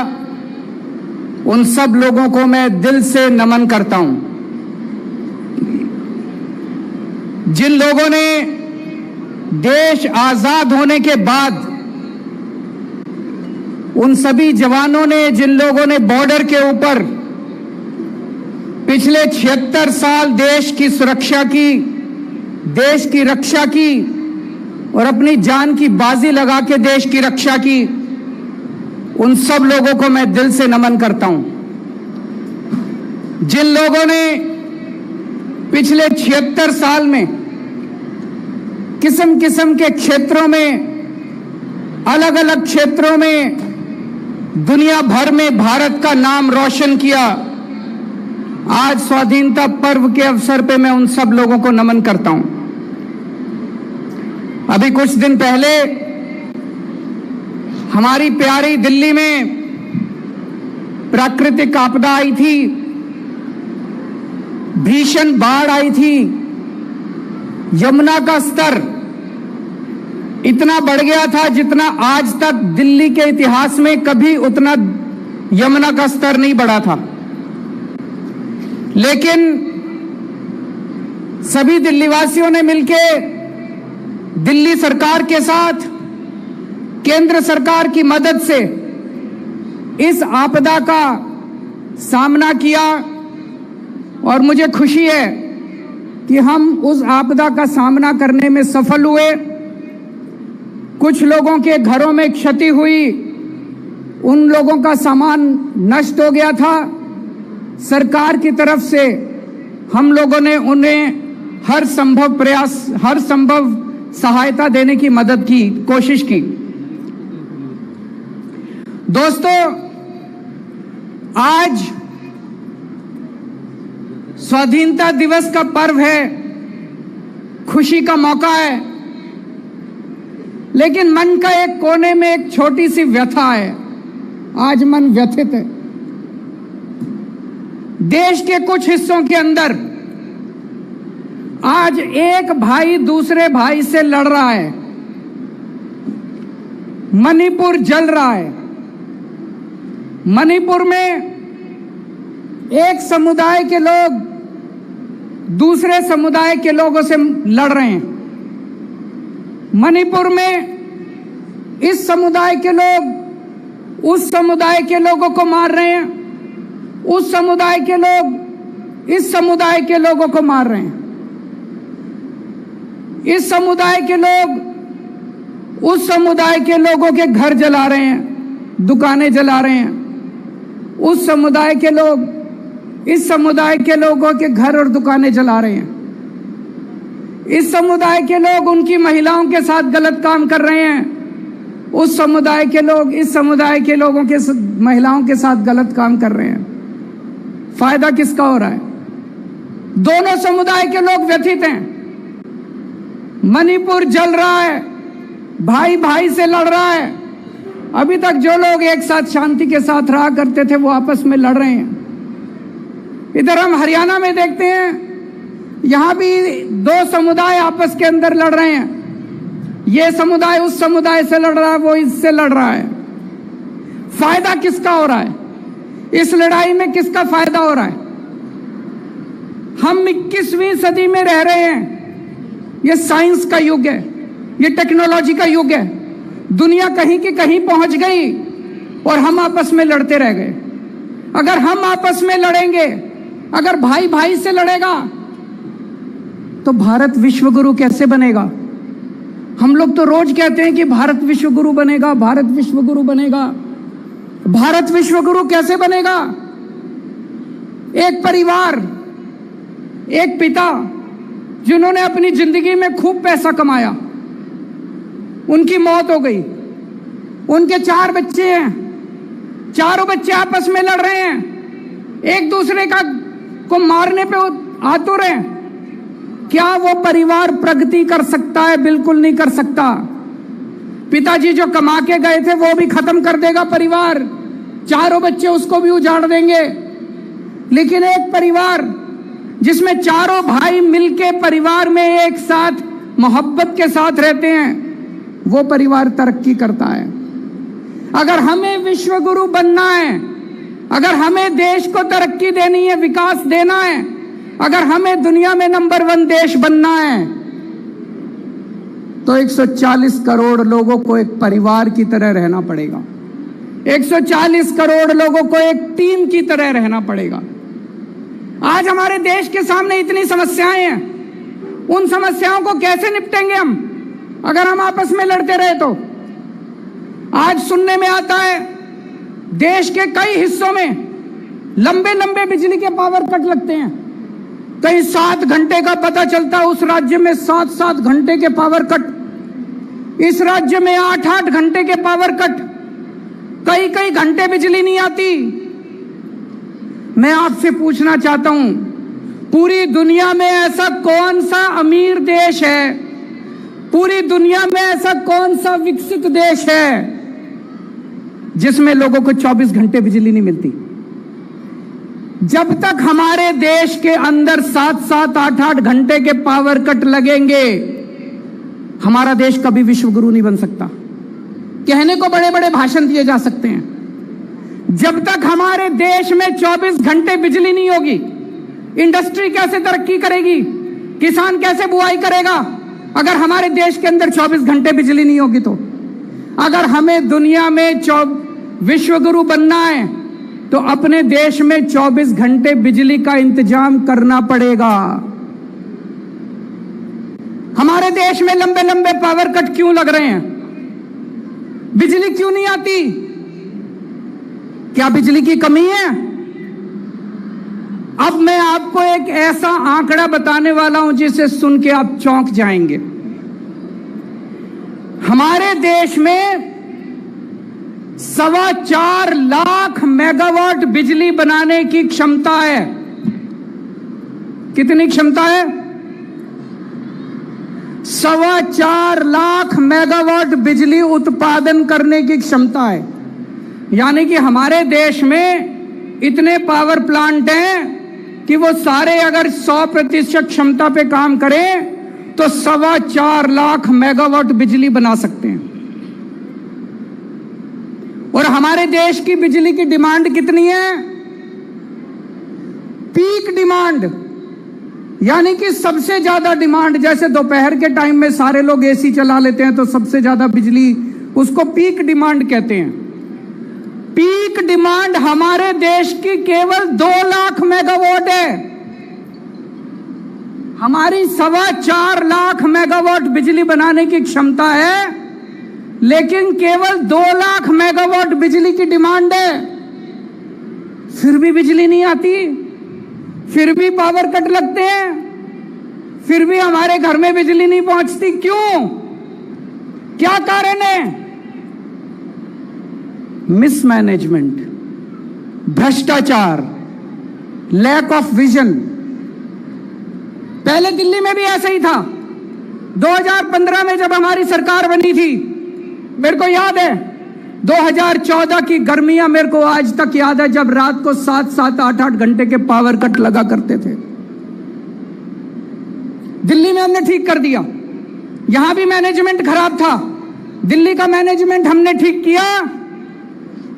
Speaker 4: उन सब लोगों को मैं दिल से नमन करता हूं। जिन लोगों ने देश आजाद होने के बाद, उन सभी जवानों ने, जिन लोगों ने बॉर्डर के ऊपर पिछले 76 साल देश की सुरक्षा की, देश की रक्षा की और अपनी जान की बाजी लगा के देश की रक्षा की, उन सब लोगों को मैं दिल से नमन करता हूं। जिन लोगों ने पिछले 76 साल में किस्म किस्म के क्षेत्रों में, अलग अलग क्षेत्रों में दुनिया भर में भारत का नाम रोशन किया, आज स्वाधीनता पर्व के अवसर पे मैं उन सब लोगों को नमन करता हूं। अभी कुछ दिन पहले हमारी प्यारी दिल्ली में प्राकृतिक आपदा आई थी, भीषण बाढ़ आई थी। यमुना का स्तर इतना बढ़ गया था जितना आज तक दिल्ली के इतिहास में कभी उतना यमुना का स्तर नहीं बढ़ा था। लेकिन सभी दिल्लीवासियों ने मिलके दिल्ली सरकार के साथ, केंद्र सरकार की मदद से इस आपदा का सामना किया और मुझे खुशी है कि हम उस आपदा का सामना करने में सफल हुए। कुछ लोगों के घरों में क्षति हुई, उन लोगों का सामान नष्ट हो गया था। सरकार की तरफ से हम लोगों ने उन्हें हर संभव प्रयास, हर संभव सहायता देने की मदद की, कोशिश की। दोस्तों, आज स्वाधीनता दिवस का पर्व है, खुशी का मौका है, लेकिन मन का एक कोने में एक छोटी सी व्यथा है। आज मन व्यथित है। देश के कुछ हिस्सों के अंदर आज एक भाई दूसरे भाई से लड़ रहा है। मणिपुर जल रहा है। मणिपुर में एक समुदाय के लोग दूसरे समुदाय के लोगों से लड़ रहे हैं। मणिपुर में इस समुदाय के लोग उस समुदाय के लोगों को मार रहे हैं, उस समुदाय के लोग इस समुदाय के लोगों को मार रहे हैं। इस समुदाय के लोग उस समुदाय के लोगों के घर जला रहे हैं, दुकानें जला रहे हैं। उस समुदाय के लोग इस समुदाय के लोगों के घर और दुकानें जला रहे हैं। इस समुदाय के लोग उनकी महिलाओं के साथ गलत काम कर रहे हैं। उस समुदाय के लोग इस समुदाय के लोगों के महिलाओं के साथ गलत काम कर रहे हैं। फायदा किसका हो रहा है? दोनों समुदाय के लोग व्यथित हैं। मणिपुर जल रहा है, भाई भाई से लड़ रहा है। अभी तक जो लोग एक साथ शांति के साथ रहा करते थे वो आपस में लड़ रहे हैं। इधर हम हरियाणा में देखते हैं, यहां भी दो समुदाय आपस के अंदर लड़ रहे हैं। ये समुदाय उस समुदाय से लड़ रहा है, वो इससे लड़ रहा है। फायदा किसका हो रहा है? इस लड़ाई में किसका फायदा हो रहा है? हम 21वीं सदी में रह रहे हैं। ये साइंस का युग है, ये टेक्नोलॉजी का युग है। दुनिया कहीं की कहीं पहुंच गई और हम आपस में लड़ते रह गए। अगर हम आपस में लड़ेंगे, अगर भाई भाई से लड़ेगा, तो भारत विश्व गुरु कैसे बनेगा? हम लोग तो रोज कहते हैं कि भारत विश्व गुरु बनेगा, भारत विश्व गुरु बनेगा। भारत विश्व गुरु कैसे बनेगा? एक परिवार, एक पिता जिन्होंने अपनी जिंदगी में खूब पैसा कमाया, उनकी मौत हो गई। उनके 4 बच्चे हैं, चारों बच्चे आपस में लड़ रहे हैं, एक दूसरे को मारने पे आतुर हैं। क्या वो परिवार प्रगति कर सकता है? बिल्कुल नहीं कर सकता। पिताजी जो कमा के गए थे वो भी खत्म कर देगा परिवार, चारों बच्चे उसको भी उजाड़ देंगे। लेकिन एक परिवार जिसमें चारों भाई मिलके परिवार में एक साथ मोहब्बत के साथ रहते हैं, वो परिवार तरक्की करता है। अगर हमें विश्व गुरु बनना है, अगर हमें देश को तरक्की देनी है, विकास देना है, अगर हमें दुनिया में नंबर 1 देश बनना है, तो 140 करोड़ लोगों को एक परिवार की तरह रहना पड़ेगा। 140 करोड़ लोगों को एक टीम की तरह रहना पड़ेगा। आज हमारे देश के सामने इतनी समस्याएं हैं, उन समस्याओं को कैसे निपटेंगे हम अगर हम आपस में लड़ते रहे तो? आज सुनने में आता है देश के कई हिस्सों में लंबे लंबे बिजली के पावर कट लगते हैं। कहीं 7 घंटे का पता चलता है, उस राज्य में 7-7 घंटे के पावर कट, इस राज्य में 8-8 घंटे के पावर कट, कई कई घंटे बिजली नहीं आती। मैं आपसे पूछना चाहता हूं, पूरी दुनिया में ऐसा कौन सा अमीर देश है, पूरी दुनिया में ऐसा कौन सा विकसित देश है जिसमें लोगों को 24 घंटे बिजली नहीं मिलती? जब तक हमारे देश के अंदर 7-7, 8-8 घंटे के पावर कट लगेंगे, हमारा देश कभी विश्व गुरु नहीं बन सकता। कहने को बड़े बड़े भाषण दिए जा सकते हैं, जब तक हमारे देश में 24 घंटे बिजली नहीं होगी, इंडस्ट्री कैसे तरक्की करेगी, किसान कैसे बुआई करेगा अगर हमारे देश के अंदर 24 घंटे बिजली नहीं होगी? तो अगर हमें दुनिया में विश्व गुरु बनना है तो अपने देश में 24 घंटे बिजली का इंतजाम करना पड़ेगा। हमारे देश में लंबे लंबे पावर कट क्यों लग रहे हैं? बिजली क्यों नहीं आती? क्या बिजली की कमी है? अब मैं आपको एक ऐसा आंकड़ा बताने वाला हूं जिसे सुन के आप चौंक जाएंगे। हमारे देश में 4.25 लाख मेगावाट बिजली बनाने की क्षमता है। कितनी क्षमता है? 4.25 लाख मेगावाट बिजली उत्पादन करने की क्षमता है। यानी कि हमारे देश में इतने पावर प्लांट हैं कि वो सारे अगर 100% क्षमता पे काम करें तो 4.25 लाख मेगावाट बिजली बना सकते हैं। और हमारे देश की बिजली की डिमांड कितनी है? पीक डिमांड, यानी कि सबसे ज्यादा डिमांड। जैसे दोपहर के टाइम में सारे लोग एसी चला लेते हैं तो सबसे ज्यादा बिजली, उसको पीक डिमांड कहते हैं। पीक डिमांड हमारे देश की केवल 2 लाख मेगावाट है। हमारी 4.25 लाख मेगावाट बिजली बनाने की क्षमता है, लेकिन केवल 2 लाख मेगावाट बिजली की डिमांड है। फिर भी बिजली नहीं आती, फिर भी पावर कट लगते हैं, फिर भी हमारे घर में बिजली नहीं पहुंचती। क्यों? क्या कारण है? मिसमैनेजमेंट, भ्रष्टाचार, लैक ऑफ विजन, पहले दिल्ली में भी ऐसे ही था। 2015 में जब हमारी सरकार बनी थी, मेरे को याद है 2014 की गर्मियां मेरे को आज तक याद है, जब रात को 7-7, 8-8 घंटे के पावर कट लगा करते थे। दिल्ली में हमने ठीक कर दिया। यहां भी मैनेजमेंट खराब था, दिल्ली का मैनेजमेंट हमने ठीक किया।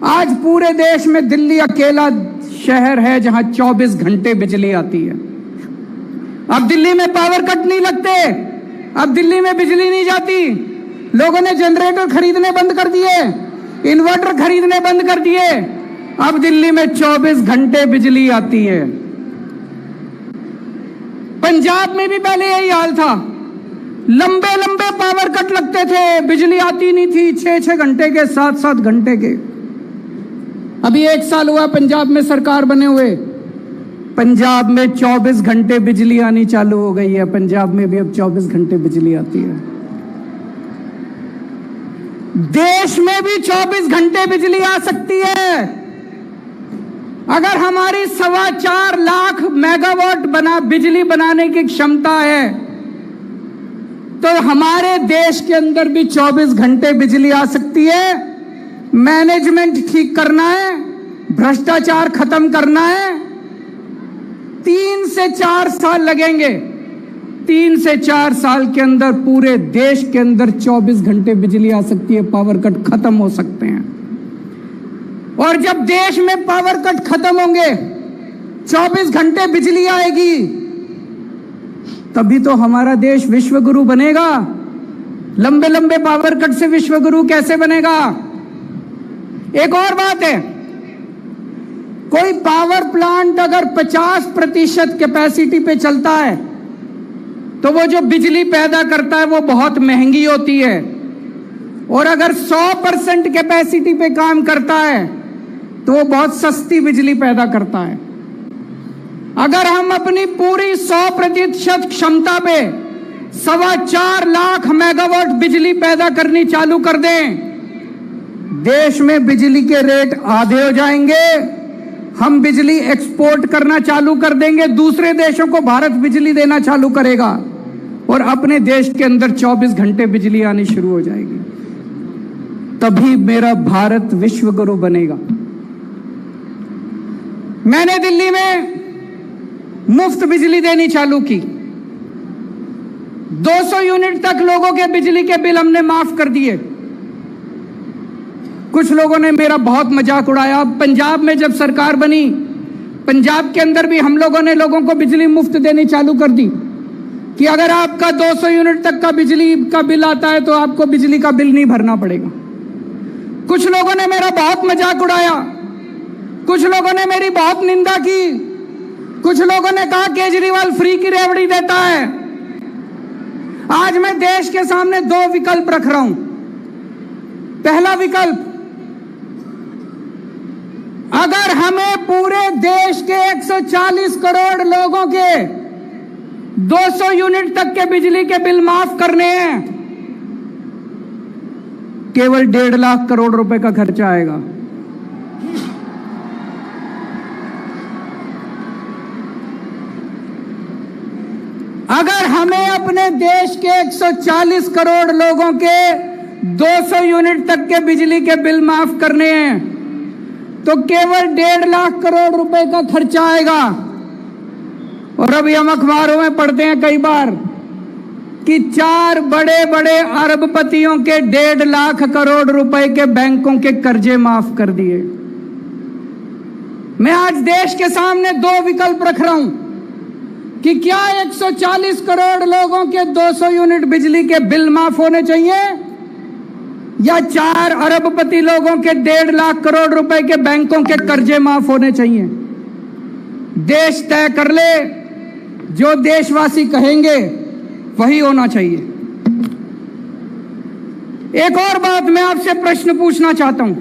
Speaker 4: आज पूरे देश में दिल्ली अकेला शहर है जहां 24 घंटे बिजली आती है। अब दिल्ली में पावर कट नहीं लगते, अब दिल्ली में बिजली नहीं जाती। लोगों ने जनरेटर खरीदने बंद कर दिए, इन्वर्टर खरीदने बंद कर दिए। अब दिल्ली में 24 घंटे बिजली आती है। पंजाब में भी पहले यही हाल था, लंबे लंबे पावर कट लगते थे, बिजली आती नहीं थी, 6-6 घंटे के, 7-7 घंटे के। अभी 1 साल हुआ पंजाब में सरकार बने हुए, पंजाब में 24 घंटे बिजली आनी चालू हो गई है। पंजाब में भी अब 24 घंटे बिजली आती है। देश में भी 24 घंटे बिजली आ सकती है। अगर हमारी 4.25 लाख मेगावाट बिजली बनाने की क्षमता है, तो हमारे देश के अंदर भी 24 घंटे बिजली आ सकती है। मैनेजमेंट ठीक करना है, भ्रष्टाचार खत्म करना है। 3 से 4 साल लगेंगे। 3 से 4 साल के अंदर पूरे देश के अंदर 24 घंटे बिजली आ सकती है, पावर कट खत्म हो सकते हैं। और जब देश में पावर कट खत्म होंगे, 24 घंटे बिजली आएगी, तभी तो हमारा देश विश्व गुरु बनेगा। लंबे लंबे पावर कट से विश्व गुरु कैसे बनेगा? एक और बात है, कोई पावर प्लांट अगर 50% कैपेसिटी पे चलता है, तो वो जो बिजली पैदा करता है वो बहुत महंगी होती है। और अगर 100% कैपेसिटी पे काम करता है, तो वो बहुत सस्ती बिजली पैदा करता है। अगर हम अपनी पूरी 100% क्षमता पे 4.25 लाख मेगावाट बिजली पैदा करनी चालू कर दें, देश में बिजली के रेट आधे हो जाएंगे। हम बिजली एक्सपोर्ट करना चालू कर देंगे, दूसरे देशों को भारत बिजली देना चालू करेगा और अपने देश के अंदर 24 घंटे बिजली आनी शुरू हो जाएगी। तभी मेरा भारत विश्व गुरु बनेगा। मैंने दिल्ली में मुफ्त बिजली देनी चालू की। 200 यूनिट तक लोगों के बिजली के बिल हमने माफ कर दिए। कुछ लोगों ने मेरा बहुत मजाक उड़ाया। पंजाब में जब सरकार बनी, पंजाब के अंदर भी हम लोगों ने लोगों को बिजली मुफ्त देनी चालू कर दी कि अगर आपका 200 यूनिट तक का बिजली का बिल आता है तो आपको बिजली का बिल नहीं भरना पड़ेगा। कुछ लोगों ने मेरा बहुत मजाक उड़ाया, कुछ लोगों ने मेरी बहुत निंदा की, कुछ लोगों ने कहा केजरीवाल फ्री की रेवड़ी देता है। आज मैं देश के सामने 2 विकल्प रख रहा हूं। पहला विकल्प, अगर हमें पूरे देश के 140 करोड़ लोगों के 200 यूनिट तक के बिजली के बिल माफ करने हैं, केवल 1.5 लाख करोड़ रुपए का खर्चा आएगा। अगर हमें अपने देश के 140 करोड़ लोगों के 200 यूनिट तक के बिजली के बिल माफ करने हैं, तो केवल 1.5 लाख करोड़ रुपए का खर्चा आएगा। और अभी हम अखबारों में पढ़ते हैं कई बार कि 4 बड़े बड़े अरबपतियों के 1.5 लाख करोड़ रुपए के बैंकों के कर्जे माफ कर दिए। मैं आज देश के सामने 2 विकल्प रख रहा हूं कि क्या 140 करोड़ लोगों के 200 यूनिट बिजली के बिल माफ होने चाहिए, या 4 अरबपति लोगों के 1.5 लाख करोड़ रुपए के बैंकों के कर्जे माफ होने चाहिए। देश तय कर ले, जो देशवासी कहेंगे वही होना चाहिए। एक और बात मैं आपसे प्रश्न पूछना चाहता हूं,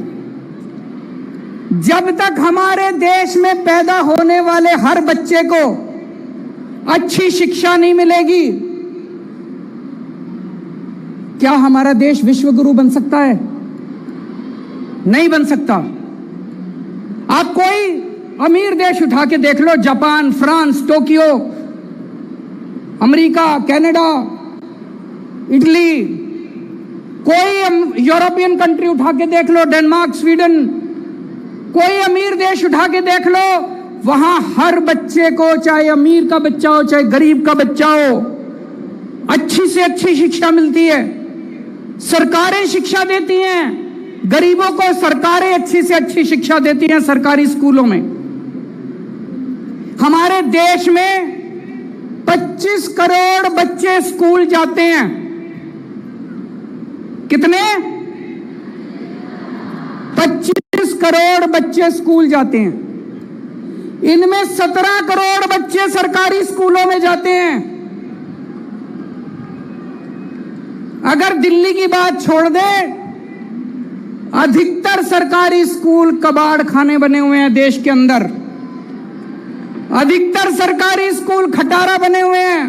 Speaker 4: जब तक हमारे देश में पैदा होने वाले हर बच्चे को अच्छी शिक्षा नहीं मिलेगी, क्या हमारा देश विश्व गुरु बन सकता है? नहीं बन सकता। आप कोई अमीर देश उठा के देख लो, Japan, France, Tokyo, America, Canada, Italy, कोई यूरोपियन कंट्री उठा के देख लो, डेनमार्क, स्वीडन, कोई अमीर देश उठा के देख लो, वहां हर बच्चे को, चाहे अमीर का बच्चा हो चाहे गरीब का बच्चा हो, अच्छी से अच्छी शिक्षा मिलती है। सरकारें शिक्षा देती हैं, गरीबों को सरकारें अच्छी से अच्छी शिक्षा देती हैं सरकारी स्कूलों में। हमारे देश में 25 करोड़ बच्चे स्कूल जाते हैं। कितने? 25 करोड़ बच्चे स्कूल जाते हैं। इनमें 17 करोड़ बच्चे सरकारी स्कूलों में जाते हैं। अगर दिल्ली की बात छोड़ दे, अधिकतर सरकारी स्कूल कबाड़ खाने बने हुए हैं देश के अंदर। अधिकतर सरकारी स्कूल खटारा बने हुए हैं।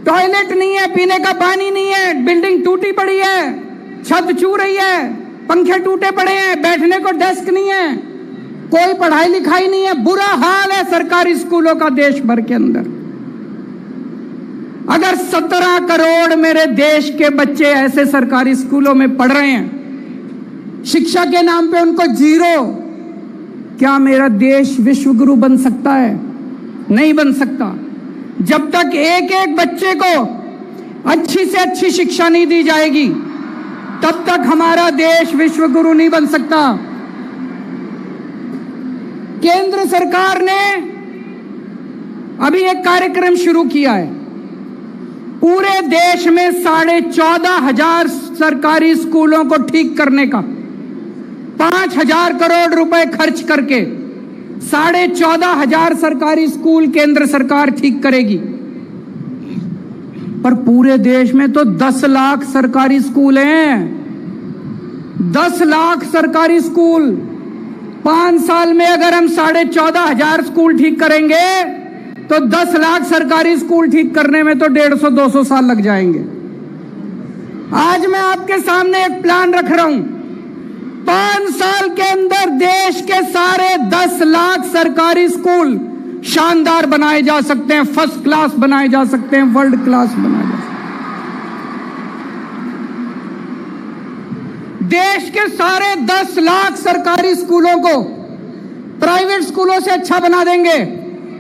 Speaker 4: टॉयलेट नहीं है, पीने का पानी नहीं है, बिल्डिंग टूटी पड़ी है, छत छू रही है, पंखे टूटे पड़े हैं, बैठने को डेस्क नहीं है, कोई पढ़ाई लिखाई नहीं है। बुरा हाल है सरकारी स्कूलों का देश भर के अंदर। अगर 17 करोड़ मेरे देश के बच्चे ऐसे सरकारी स्कूलों में पढ़ रहे हैं, शिक्षा के नाम पे उनको जीरो, क्या मेरा देश विश्व गुरु बन सकता है? नहीं बन सकता। जब तक एक एक बच्चे को अच्छी से अच्छी शिक्षा नहीं दी जाएगी, तब तक हमारा देश विश्व गुरु नहीं बन सकता। केंद्र सरकार ने अभी एक कार्यक्रम शुरू किया है। पूरे देश में 14,500 सरकारी स्कूलों को ठीक करने का 5,000 करोड़ रुपए खर्च करके 14,500 सरकारी स्कूल केंद्र सरकार ठीक करेगी। पर पूरे देश में तो 10 लाख सरकारी स्कूल हैं। 10 लाख सरकारी स्कूल। 5 साल में अगर हम 14,500 स्कूल ठीक करेंगे तो 10 लाख सरकारी स्कूल ठीक करने में तो 150-200 साल लग जाएंगे। आज मैं आपके सामने एक प्लान रख रहा हूं। 5 साल के अंदर देश के सारे 10 लाख सरकारी स्कूल शानदार बनाए जा सकते हैं, फर्स्ट क्लास बनाए जा सकते हैं, वर्ल्ड क्लास बनाए जा सकते हैं। देश के सारे 10 लाख सरकारी स्कूलों को प्राइवेट स्कूलों से अच्छा बना देंगे,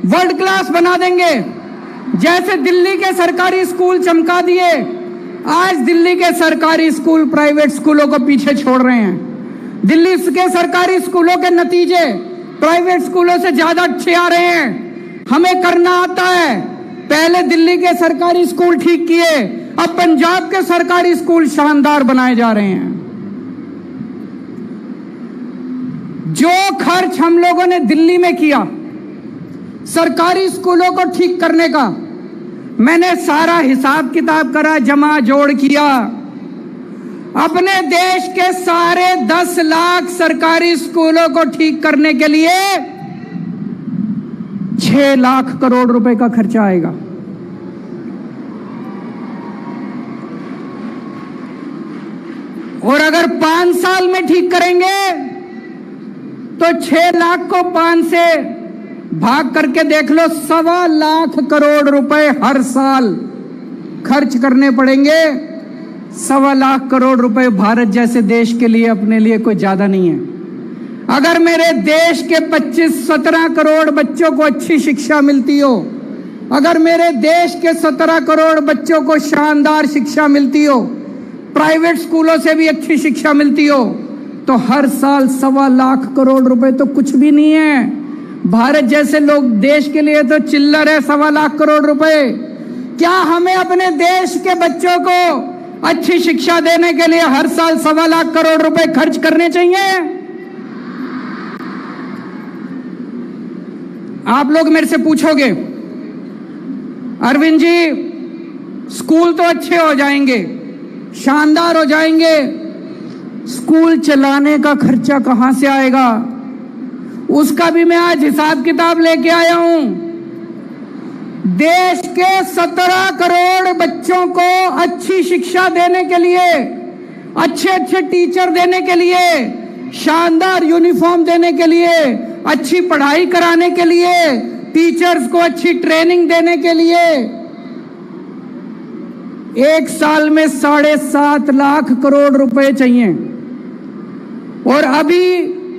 Speaker 4: वर्ल्ड क्लास बना देंगे। जैसे दिल्ली के सरकारी स्कूल चमका दिए, आज दिल्ली के सरकारी स्कूल प्राइवेट स्कूलों को पीछे छोड़ रहे हैं। दिल्ली के सरकारी स्कूलों के नतीजे प्राइवेट स्कूलों से ज्यादा अच्छे आ रहे हैं। हमें करना आता है। पहले दिल्ली के सरकारी स्कूल ठीक किए, अब पंजाब के सरकारी स्कूल शानदार बनाए जा रहे हैं। जो खर्च हम लोगों ने दिल्ली में किया सरकारी स्कूलों को ठीक करने का, मैंने सारा हिसाब किताब करा, जमा जोड़ किया। अपने देश के सारे 10 लाख सरकारी स्कूलों को ठीक करने के लिए 6 लाख करोड़ रुपए का खर्चा आएगा। और अगर 5 साल में ठीक करेंगे तो 6 लाख को 5 से भाग करके देख लो, 1.25 लाख करोड़ रुपए हर साल खर्च करने पड़ेंगे। 1.25 लाख करोड़ रुपए भारत जैसे देश के लिए, अपने लिए कोई ज्यादा नहीं है। अगर मेरे देश के 25-17 करोड़ बच्चों को अच्छी शिक्षा मिलती हो, अगर मेरे देश के 17 करोड़ बच्चों को शानदार शिक्षा मिलती हो, प्राइवेट स्कूलों से भी अच्छी शिक्षा मिलती हो, तो हर साल 1.25 लाख करोड़ रुपए तो कुछ भी नहीं है। भारत जैसे लोग देश के लिए तो चिल्लर है 1.25 लाख करोड़ रुपए। क्या हमें अपने देश के बच्चों को अच्छी शिक्षा देने के लिए हर साल 1.25 लाख करोड़ रुपए खर्च करने चाहिए? आप लोग मेरे से पूछोगे, अरविंद जी स्कूल तो अच्छे हो जाएंगे, शानदार हो जाएंगे, स्कूल चलाने का खर्चा कहां से आएगा? उसका भी मैं आज हिसाब किताब लेके आया हूं। देश के 17 करोड़ बच्चों को अच्छी शिक्षा देने के लिए, अच्छे अच्छे टीचर देने के लिए, शानदार यूनिफॉर्म देने के लिए, अच्छी पढ़ाई कराने के लिए टीचर्स को अच्छी ट्रेनिंग देने के लिए 1 साल में 7.5 लाख करोड़ रुपए चाहिए। और अभी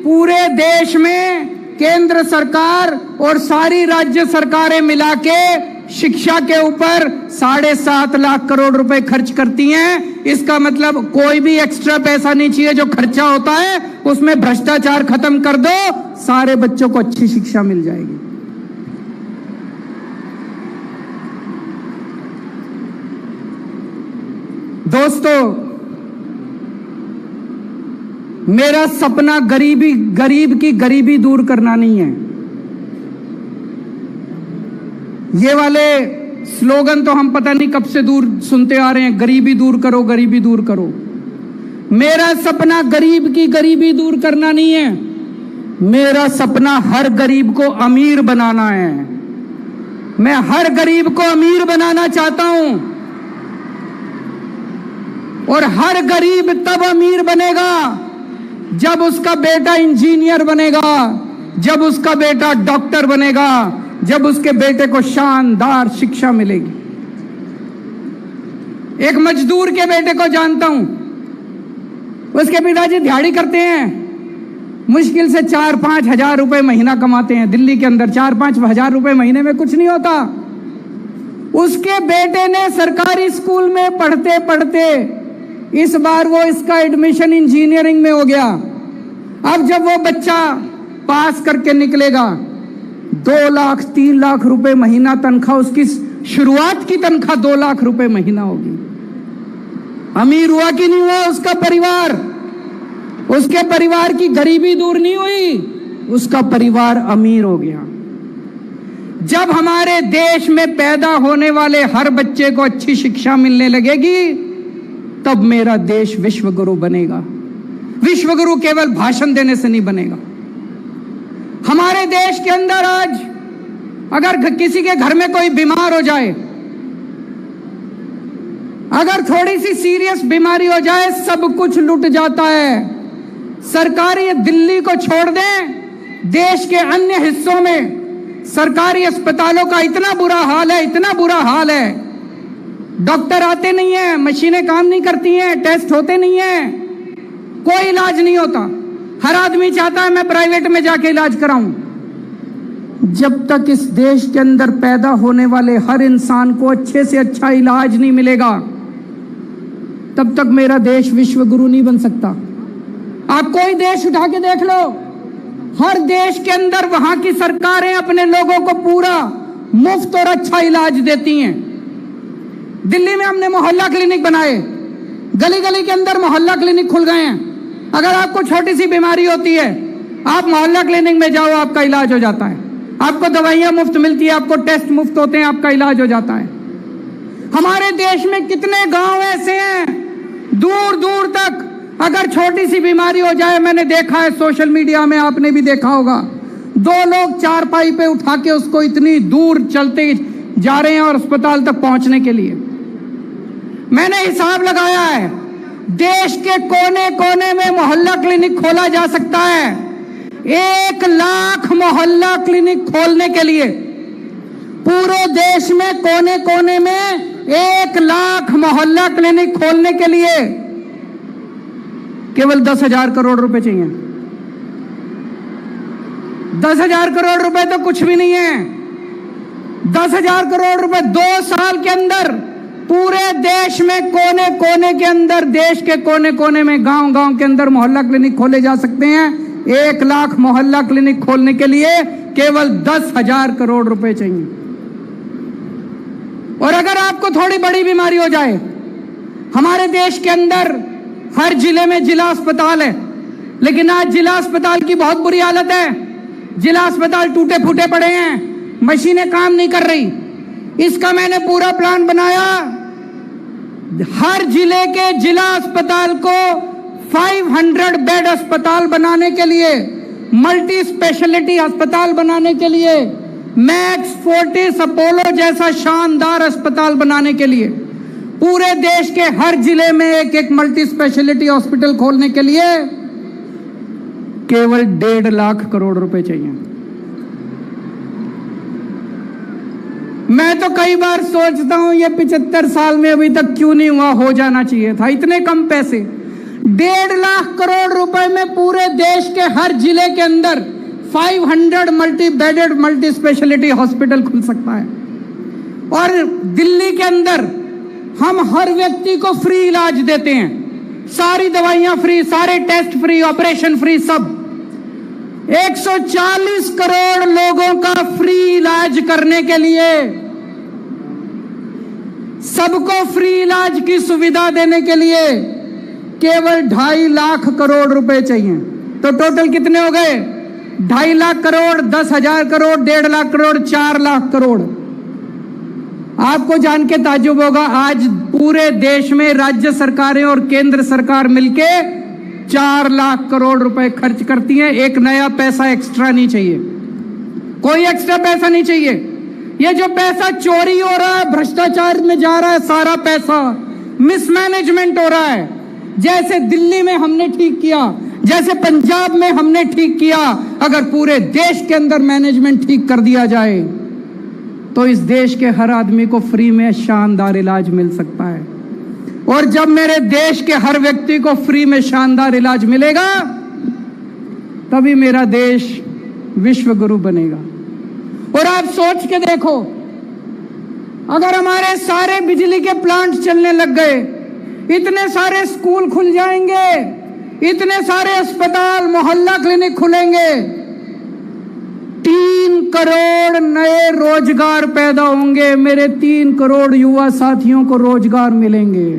Speaker 4: पूरे देश में केंद्र सरकार और सारी राज्य सरकारें मिला के शिक्षा के ऊपर 7.5 लाख करोड़ रुपए खर्च करती हैं। इसका मतलब कोई भी एक्स्ट्रा पैसा नहीं चाहिए, जो खर्चा होता है उसमें भ्रष्टाचार खत्म कर दो, सारे बच्चों को अच्छी शिक्षा मिल जाएगी। दोस्तों, मेरा सपना गरीब की गरीबी दूर करना नहीं है। ये वाले स्लोगन तो हम पता नहीं कब से दूर सुनते आ रहे हैं, गरीबी दूर करो, गरीबी दूर करो। मेरा सपना गरीब की गरीबी दूर करना नहीं है, मेरा सपना हर गरीब को अमीर बनाना है। मैं हर गरीब को अमीर बनाना चाहता हूं, और हर गरीब तब अमीर बनेगा जब उसका बेटा इंजीनियर बनेगा, जब उसका बेटा डॉक्टर बनेगा, जब उसके बेटे को शानदार शिक्षा मिलेगी। एक मजदूर के बेटे को जानता हूं, उसके पिताजी दिहाड़ी करते हैं, मुश्किल से 4-5 हजार रुपए महीना कमाते हैं। दिल्ली के अंदर 4-5 हजार रुपए महीने में कुछ नहीं होता। उसके बेटे ने सरकारी स्कूल में पढ़ते पढ़ते इस बार वो इसका एडमिशन इंजीनियरिंग में हो गया। अब जब वो बच्चा पास करके निकलेगा, 2 लाख 3 लाख रुपए महीना तनख्वाह, उसकी शुरुआत की तनख्वाह 2 लाख रुपए महीना होगी। अमीर हुआ कि नहीं हुआ उसका परिवार? उसके परिवार की गरीबी दूर नहीं हुई, उसका परिवार अमीर हो गया। जब हमारे देश में पैदा होने वाले हर बच्चे को अच्छी शिक्षा मिलने लगेगी, तब मेरा देश विश्वगुरु बनेगा। विश्वगुरु केवल भाषण देने से नहीं बनेगा। हमारे देश के अंदर आज अगर किसी के घर में कोई बीमार हो जाए, अगर थोड़ी सी सीरियस बीमारी हो जाए, सब कुछ लुट जाता है। सरकारी दिल्ली को छोड़ दें, देश के अन्य हिस्सों में सरकारी अस्पतालों का इतना बुरा हाल है, इतना बुरा हाल है, डॉक्टर आते नहीं है, मशीनें काम नहीं करती हैं, टेस्ट होते नहीं हैं, कोई इलाज नहीं होता। हर आदमी चाहता है मैं प्राइवेट में जाके इलाज कराऊं। जब तक इस देश के अंदर पैदा होने वाले हर इंसान को अच्छे से अच्छा इलाज नहीं मिलेगा, तब तक मेरा देश विश्वगुरु नहीं बन सकता। आप कोई देश उठा के देख लो, हर देश के अंदर वहां की सरकारें अपने लोगों को पूरा मुफ्त और अच्छा इलाज देती हैं। दिल्ली में हमने मोहल्ला क्लिनिक बनाए, गली गली के अंदर मोहल्ला क्लिनिक खुल गए हैं। अगर आपको छोटी सी बीमारी होती है, आप मोहल्ला क्लिनिक में जाओ, आपका इलाज हो जाता है। आपको दवाइयां मुफ्त मिलती है, आपको टेस्ट मुफ्त होते हैं, आपका इलाज हो जाता है। हमारे देश में कितने गांव ऐसे हैं, दूर दूर तक अगर छोटी सी बीमारी हो जाए, मैंने देखा है सोशल मीडिया में, आपने भी देखा होगा, 2 लोग चारपाई पे उठा के उसको इतनी दूर चलते जा रहे हैं और अस्पताल तक पहुंचने के लिए। मैंने हिसाब लगाया है, देश के कोने कोने में मोहल्ला क्लिनिक खोला जा सकता है। 1 लाख मोहल्ला क्लिनिक खोलने के लिए पूरे देश में कोने कोने में 1 लाख मोहल्ला क्लिनिक खोलने के लिए केवल 10,000 करोड़ रुपए चाहिए। 10,000 करोड़ रुपए तो कुछ भी नहीं है। 10,000 करोड़ रुपए 2 साल के अंदर पूरे देश में कोने कोने के अंदर, देश के कोने कोने में, गांव गांव के अंदर मोहल्ला क्लिनिक खोले जा सकते हैं। 1 लाख मोहल्ला क्लिनिक खोलने के लिए केवल 10,000 करोड़ रुपए चाहिए। और अगर आपको थोड़ी बड़ी बीमारी हो जाए, हमारे देश के अंदर हर जिले में जिला अस्पताल है, लेकिन आज जिला अस्पताल की बहुत बुरी हालत है। जिला अस्पताल टूटे फूटे पड़े हैं, मशीनें काम नहीं कर रही। इसका मैंने पूरा प्लान बनाया। हर जिले के जिला अस्पताल को 500 बेड अस्पताल बनाने के लिए, मल्टी स्पेशलिटी अस्पताल बनाने के लिए, मैक्स फोर्टिस अपोलो जैसा शानदार अस्पताल बनाने के लिए, पूरे देश के हर जिले में एक एक मल्टी स्पेशलिटी हॉस्पिटल खोलने के लिए केवल 1.5 लाख करोड़ रुपए चाहिए। मैं तो कई बार सोचता हूं ये 75 साल में अभी तक क्यों नहीं हुआ, हो जाना चाहिए था। इतने कम पैसे, 1.5 लाख करोड़ रुपए में पूरे देश के हर जिले के अंदर 500 multi bedded multi speciality hospital खुल सकता है। और दिल्ली के अंदर हम हर व्यक्ति को फ्री इलाज देते हैं, सारी दवाइयां फ्री, सारे टेस्ट फ्री, ऑपरेशन फ्री, सब। 140 करोड़ लोगों का फ्री इलाज करने के लिए, सबको फ्री इलाज की सुविधा देने के लिए केवल 2.5 लाख करोड़ रुपए चाहिए। तो टोटल कितने हो गए? 2.5 लाख करोड़, 10,000 करोड़, 1.5 लाख करोड़, 4 लाख करोड़। आपको जान के ताज्जुब होगा, आज पूरे देश में राज्य सरकारें और केंद्र सरकार मिलके 4 लाख करोड़ रुपए खर्च करती हैं। एक नया पैसा एक्स्ट्रा नहीं चाहिए, कोई एक्स्ट्रा पैसा नहीं चाहिए। ये जो पैसा चोरी हो रहा है, भ्रष्टाचार में जा रहा है, सारा पैसा मिसमैनेजमेंट हो रहा है। जैसे दिल्ली में हमने ठीक किया, जैसे पंजाब में हमने ठीक किया, अगर पूरे देश के अंदर मैनेजमेंट ठीक कर दिया जाए तो इस देश के हर आदमी को फ्री में शानदार इलाज मिल सकता है। और जब मेरे देश के हर व्यक्ति को फ्री में शानदार इलाज मिलेगा, तभी मेरा देश विश्व गुरु बनेगा। और आप सोच के देखो, अगर हमारे सारे बिजली के प्लांट चलने लग गए, इतने सारे स्कूल खुल जाएंगे, इतने सारे अस्पताल, मोहल्ला क्लिनिक खुलेंगे, 3 करोड़ नए रोजगार पैदा होंगे। मेरे 3 करोड़ युवा साथियों को रोजगार मिलेंगे।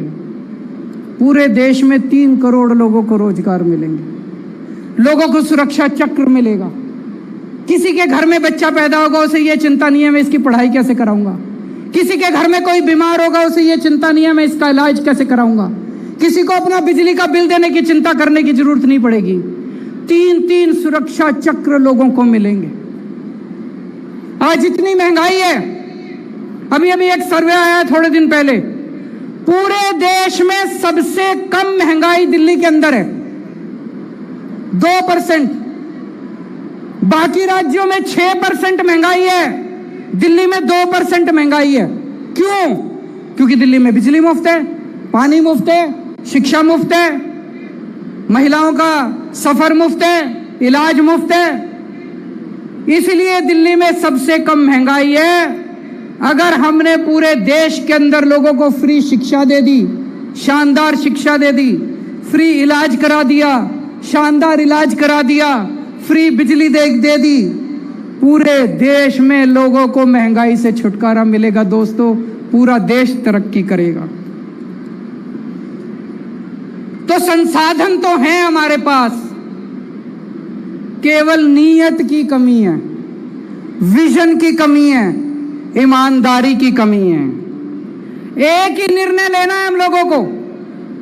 Speaker 4: पूरे देश में 3 करोड़ लोगों को रोजगार मिलेंगे। लोगों को सुरक्षा चक्र मिलेगा। किसी के घर में बच्चा पैदा होगा, उसे ये चिंता नहीं है मैं इसकी पढ़ाई कैसे कराऊंगा। किसी के घर में कोई बीमार होगा, उसे ये चिंता नहीं है मैं इसका इलाज कैसे कराऊंगा। किसी को अपना बिजली का बिल देने की चिंता करने की जरूरत नहीं पड़ेगी। 3 सुरक्षा चक्र लोगों को मिलेंगे। आज इतनी महंगाई है, अभी एक सर्वे आया थोड़े दिन पहले, पूरे देश में सबसे कम महंगाई दिल्ली के अंदर है, 2%। बाकी राज्यों में 6% महंगाई है, दिल्ली में 2% महंगाई है। क्यों? क्योंकि दिल्ली में बिजली मुफ्त है, पानी मुफ्त है, शिक्षा मुफ्त है, महिलाओं का सफर मुफ्त है, इलाज मुफ्त है। इसलिए दिल्ली में सबसे कम महंगाई है। अगर हमने पूरे देश के अंदर लोगों को फ्री शिक्षा दे दी, शानदार शिक्षा दे दी, फ्री इलाज करा दिया, शानदार इलाज करा दिया, फ्री बिजली दे दी, पूरे देश में लोगों को महंगाई से छुटकारा मिलेगा। दोस्तों, पूरा देश तरक्की करेगा। तो संसाधन तो हैं हमारे पास, केवल नीयत की कमी है, विजन की कमी है, ईमानदारी की कमी है। एक ही निर्णय लेना है हम लोगों को।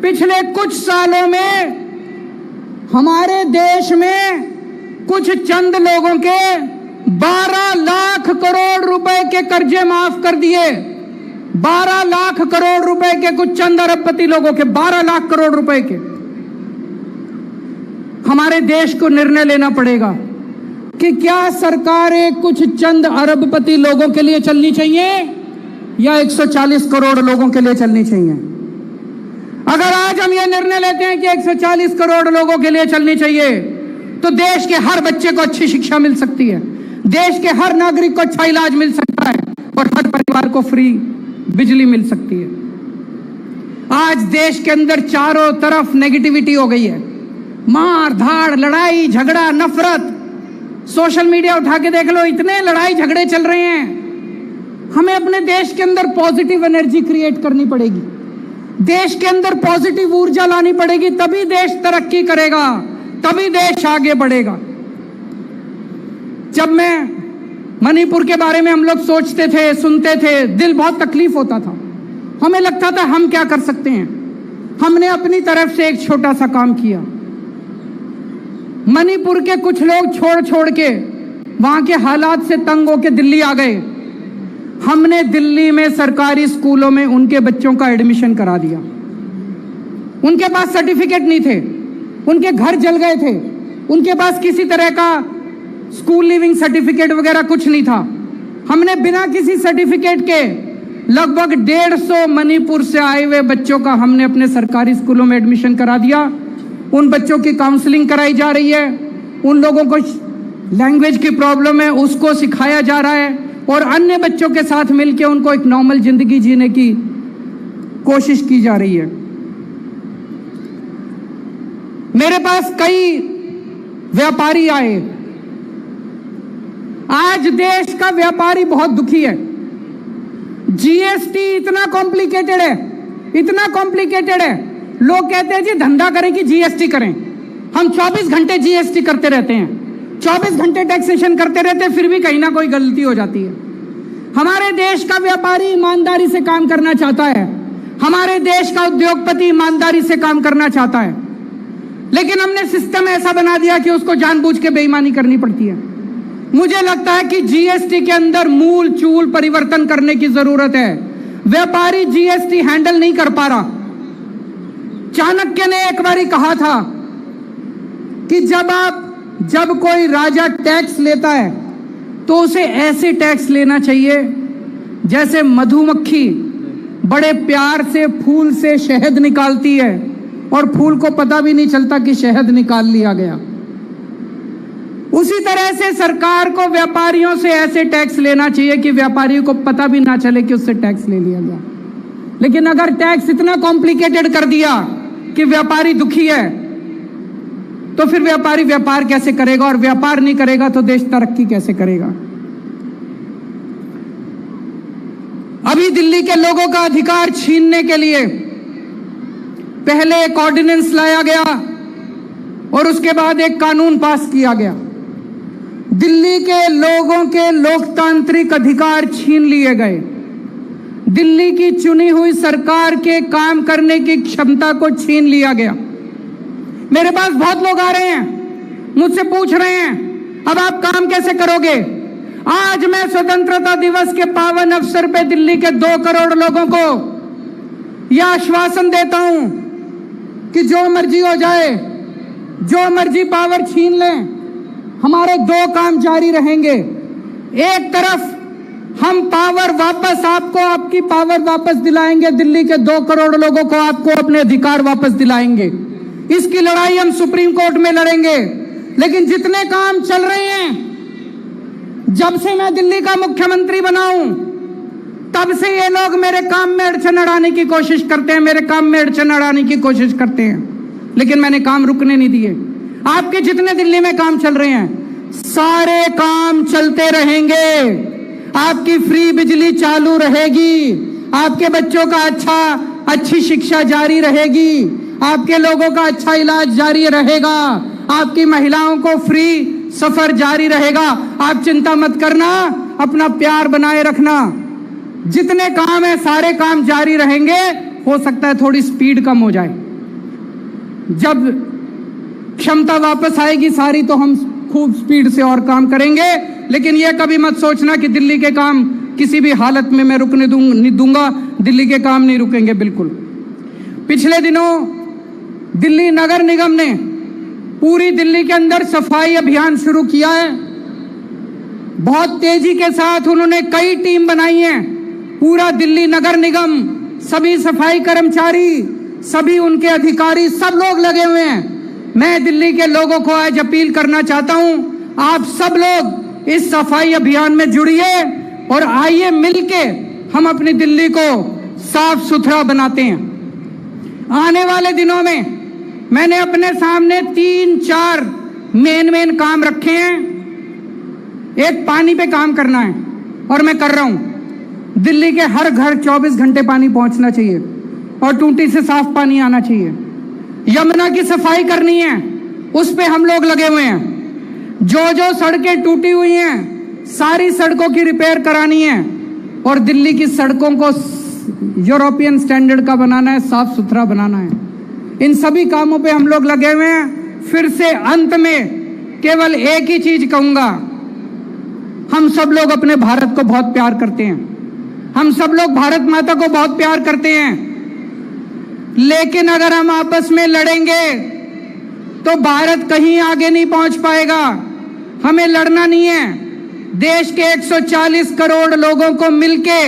Speaker 4: पिछले कुछ सालों में हमारे देश में कुछ चंद लोगों के 12 लाख करोड़ रुपए के कर्जे माफ कर दिए। 12 लाख करोड़ रुपए के, कुछ चंद अरबपति लोगों के 12 लाख करोड़ रुपए के। हमारे देश को निर्णय लेना पड़ेगा कि क्या सरकारें कुछ चंद अरबपति लोगों के लिए चलनी चाहिए या 140 करोड़ लोगों के लिए चलनी चाहिए। अगर आज हम यह निर्णय लेते हैं कि 140 करोड़ लोगों के लिए चलनी चाहिए, तो देश के हर बच्चे को अच्छी शिक्षा मिल सकती है, देश के हर नागरिक को अच्छा इलाज मिल सकता है और हर परिवार को फ्री बिजली मिल सकती है। आज देश के अंदर चारों तरफ नेगेटिविटी हो गई है, मार धाड़, लड़ाई झगड़ा, नफरत। सोशल मीडिया उठा के देख लो, इतने लड़ाई झगड़े चल रहे हैं। हमें अपने देश के अंदर पॉजिटिव एनर्जी क्रिएट करनी पड़ेगी, देश के अंदर पॉजिटिव ऊर्जा लानी पड़ेगी, तभी देश तरक्की करेगा, तभी देश आगे बढ़ेगा। जब मैं मणिपुर के बारे में हम लोग सोचते थे, सुनते थे, दिल बहुत तकलीफ होता था। हमें लगता था हम क्या कर सकते हैं। हमने अपनी तरफ से एक छोटा सा काम किया। मणिपुर के कुछ लोग छोड़ के वहां के हालात से तंग होकर दिल्ली आ गए। हमने दिल्ली में सरकारी स्कूलों में उनके बच्चों का एडमिशन करा दिया। उनके पास सर्टिफिकेट नहीं थे, उनके घर जल गए थे, उनके पास किसी तरह का स्कूल लिविंग सर्टिफिकेट वगैरह कुछ नहीं था। हमने बिना किसी सर्टिफिकेट के लगभग 150 मणिपुर से आए हुए बच्चों का हमने अपने सरकारी स्कूलों में एडमिशन करा दिया। उन बच्चों की काउंसलिंग कराई जा रही है, उन लोगों को लैंग्वेज की प्रॉब्लम है उसको सिखाया जा रहा है, और अन्य बच्चों के साथ मिलकर उनको एक नॉर्मल जिंदगी जीने की कोशिश की जा रही है। मेरे पास कई व्यापारी आए। आज देश का व्यापारी बहुत दुखी है। जीएसटी इतना कॉम्प्लिकेटेड है, इतना कॉम्प्लिकेटेड है। लोग कहते हैं जी धंधा करें कि जीएसटी करें। हम 24 घंटे जीएसटी करते रहते हैं, 24 घंटे टैक्सेशन करते रहते हैं, फिर भी कहीं ना कोई गलती हो जाती है। हमारे देश का व्यापारी ईमानदारी से काम करना चाहता है, हमारे देश का उद्योगपति ईमानदारी से काम करना चाहता है, लेकिन हमने सिस्टम ऐसा बना दिया कि उसको जानबूझ के बेईमानी करनी पड़ती है। मुझे लगता है कि जीएसटी के अंदर मूल चूल परिवर्तन करने की जरूरत है। व्यापारी जीएसटी हैंडल नहीं कर पा रहा। चाणक्य ने एक बार कहा था कि जब कोई राजा टैक्स लेता है तो उसे ऐसे टैक्स लेना चाहिए जैसे मधुमक्खी बड़े प्यार से फूल से शहद निकालती है और फूल को पता भी नहीं चलता कि शहद निकाल लिया गया। उसी तरह से सरकार को व्यापारियों से ऐसे टैक्स लेना चाहिए कि व्यापारियों को पता भी ना चले कि उससे टैक्स ले लिया गया। लेकिन अगर टैक्स इतना कॉम्प्लिकेटेड कर दिया कि व्यापारी दुखी है, तो फिर व्यापारी व्यापार कैसे करेगा, और व्यापार नहीं करेगा तो देश तरक्की कैसे करेगा। अभी दिल्ली के लोगों का अधिकार छीनने के लिए पहले एक ऑर्डिनेंस लाया गया और उसके बाद एक कानून पास किया गया। दिल्ली के लोगों के लोकतांत्रिक अधिकार छीन लिए गए। दिल्ली की चुनी हुई सरकार के काम करने की क्षमता को छीन लिया गया। मेरे पास बहुत लोग आ रहे हैं, मुझसे पूछ रहे हैं अब आप काम कैसे करोगे। आज मैं स्वतंत्रता दिवस के पावन अवसर पे दिल्ली के 2 करोड़ लोगों को यह आश्वासन देता हूं कि जो मर्जी हो जाए, जो मर्जी पावर छीन लें, हमारे 2 काम जारी रहेंगे। एक तरफ हम पावर वापस आपको, आपकी पावर वापस दिलाएंगे, दिल्ली के 2 करोड़ लोगों को आपको अपने अधिकार वापस दिलाएंगे। इसकी लड़ाई हम सुप्रीम कोर्ट में लड़ेंगे। लेकिन जितने काम चल रहे हैं, जब से मैं दिल्ली का मुख्यमंत्री बना हूं तब से ये लोग मेरे काम में अड़चन अड़ाने की कोशिश करते हैं, मेरे काम में अड़चन अड़ाने की कोशिश करते हैं, लेकिन मैंने काम रुकने नहीं दिए। आपके जितने दिल्ली में काम चल रहे हैं सारे काम चलते रहेंगे। आपकी फ्री बिजली चालू रहेगी, आपके बच्चों का अच्छी शिक्षा जारी रहेगी, आपके लोगों का अच्छा इलाज जारी रहेगा, आपकी महिलाओं को फ्री सफर जारी रहेगा। आप चिंता मत करना, अपना प्यार बनाए रखना। जितने काम है सारे काम जारी रहेंगे। हो सकता है थोड़ी स्पीड कम हो जाए, जब क्षमता वापस आएगी सारी तो हम खूब स्पीड से और काम करेंगे। लेकिन यह कभी मत सोचना कि दिल्ली के काम किसी भी हालत में मैं रुकने नहीं दूंगा। दिल्ली के काम नहीं रुकेंगे बिल्कुल। पिछले दिनों दिल्ली नगर निगम ने पूरी दिल्ली के अंदर सफाई अभियान शुरू किया है। बहुत तेजी के साथ उन्होंने कई टीम बनाई है। पूरा दिल्ली नगर निगम, सभी सफाई कर्मचारी, सभी उनके अधिकारी, सब लोग लगे हुए हैं। मैं दिल्ली के लोगों को आज अपील करना चाहता हूं, आप सब लोग इस सफाई अभियान में जुड़िए और आइए मिलके हम अपनी दिल्ली को साफ सुथरा बनाते हैं। आने वाले दिनों में मैंने अपने सामने 3-4 मेन काम रखे हैं। एक, पानी पे काम करना है और मैं कर रहा हूं। दिल्ली के हर घर 24 घंटे पानी पहुंचना चाहिए और टूटी से साफ पानी आना चाहिए। यमुना की सफाई करनी है, उस पे हम लोग लगे हुए हैं। जो सड़कें टूटी हुई हैं सारी सड़कों की रिपेयर करानी है और दिल्ली की सड़कों को यूरोपियन स्टैंडर्ड का बनाना है, साफ सुथरा बनाना है। इन सभी कामों पे हम लोग लगे हुए हैं। फिर से अंत में केवल एक ही चीज कहूंगा, हम सब लोग अपने भारत को बहुत प्यार करते हैं, हम सब लोग भारत माता को बहुत प्यार करते हैं। लेकिन अगर हम आपस में लड़ेंगे तो भारत कहीं आगे नहीं पहुंच पाएगा। हमें लड़ना नहीं है, देश के 140 करोड़ लोगों को मिलके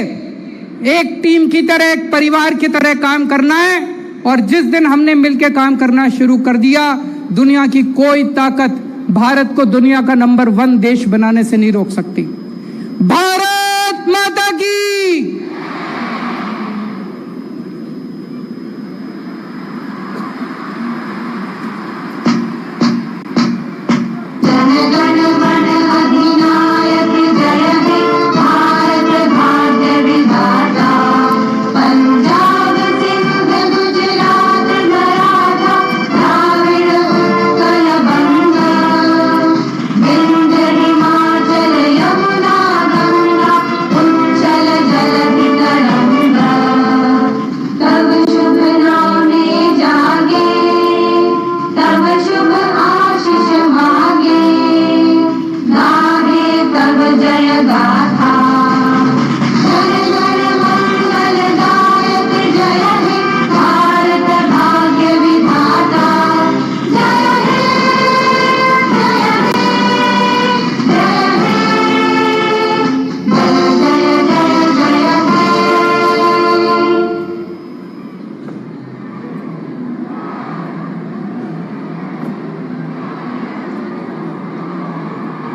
Speaker 4: एक टीम की तरह, एक परिवार की तरह काम करना है। और जिस दिन हमने मिलके काम करना शुरू कर दिया, दुनिया की कोई ताकत भारत को दुनिया का नंबर 1 देश बनाने से नहीं रोक सकती। भारत माता की।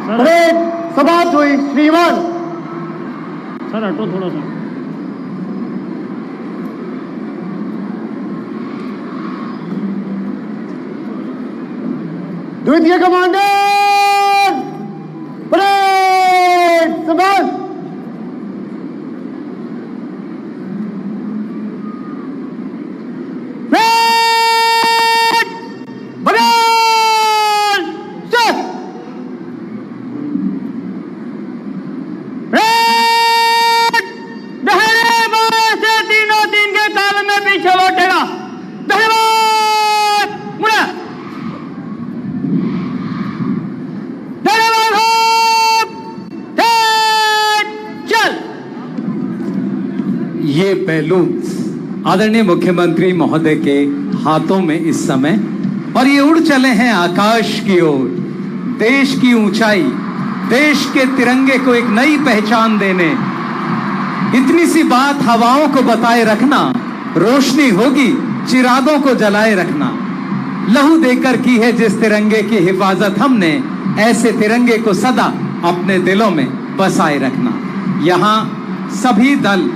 Speaker 1: परेड समाप्त हुई। श्रीमान
Speaker 5: सर हटो थोड़ा सा।
Speaker 1: द्वितीय कमांडर परेड समाप्त।
Speaker 2: ये बैलून आदरणीय मुख्यमंत्री महोदय के हाथों में इस समय, और ये उड़ चले हैं आकाश की ओर। देश की ऊंचाई, देश के तिरंगे को एक नई पहचान देने। इतनी सी बात हवाओं को बताए रखना, रोशनी होगी चिरागों को जलाए रखना। लहू देकर की है जिस तिरंगे की हिफाजत हमने, ऐसे तिरंगे को सदा अपने दिलों में बसाए रखना। यहाँ सभी दल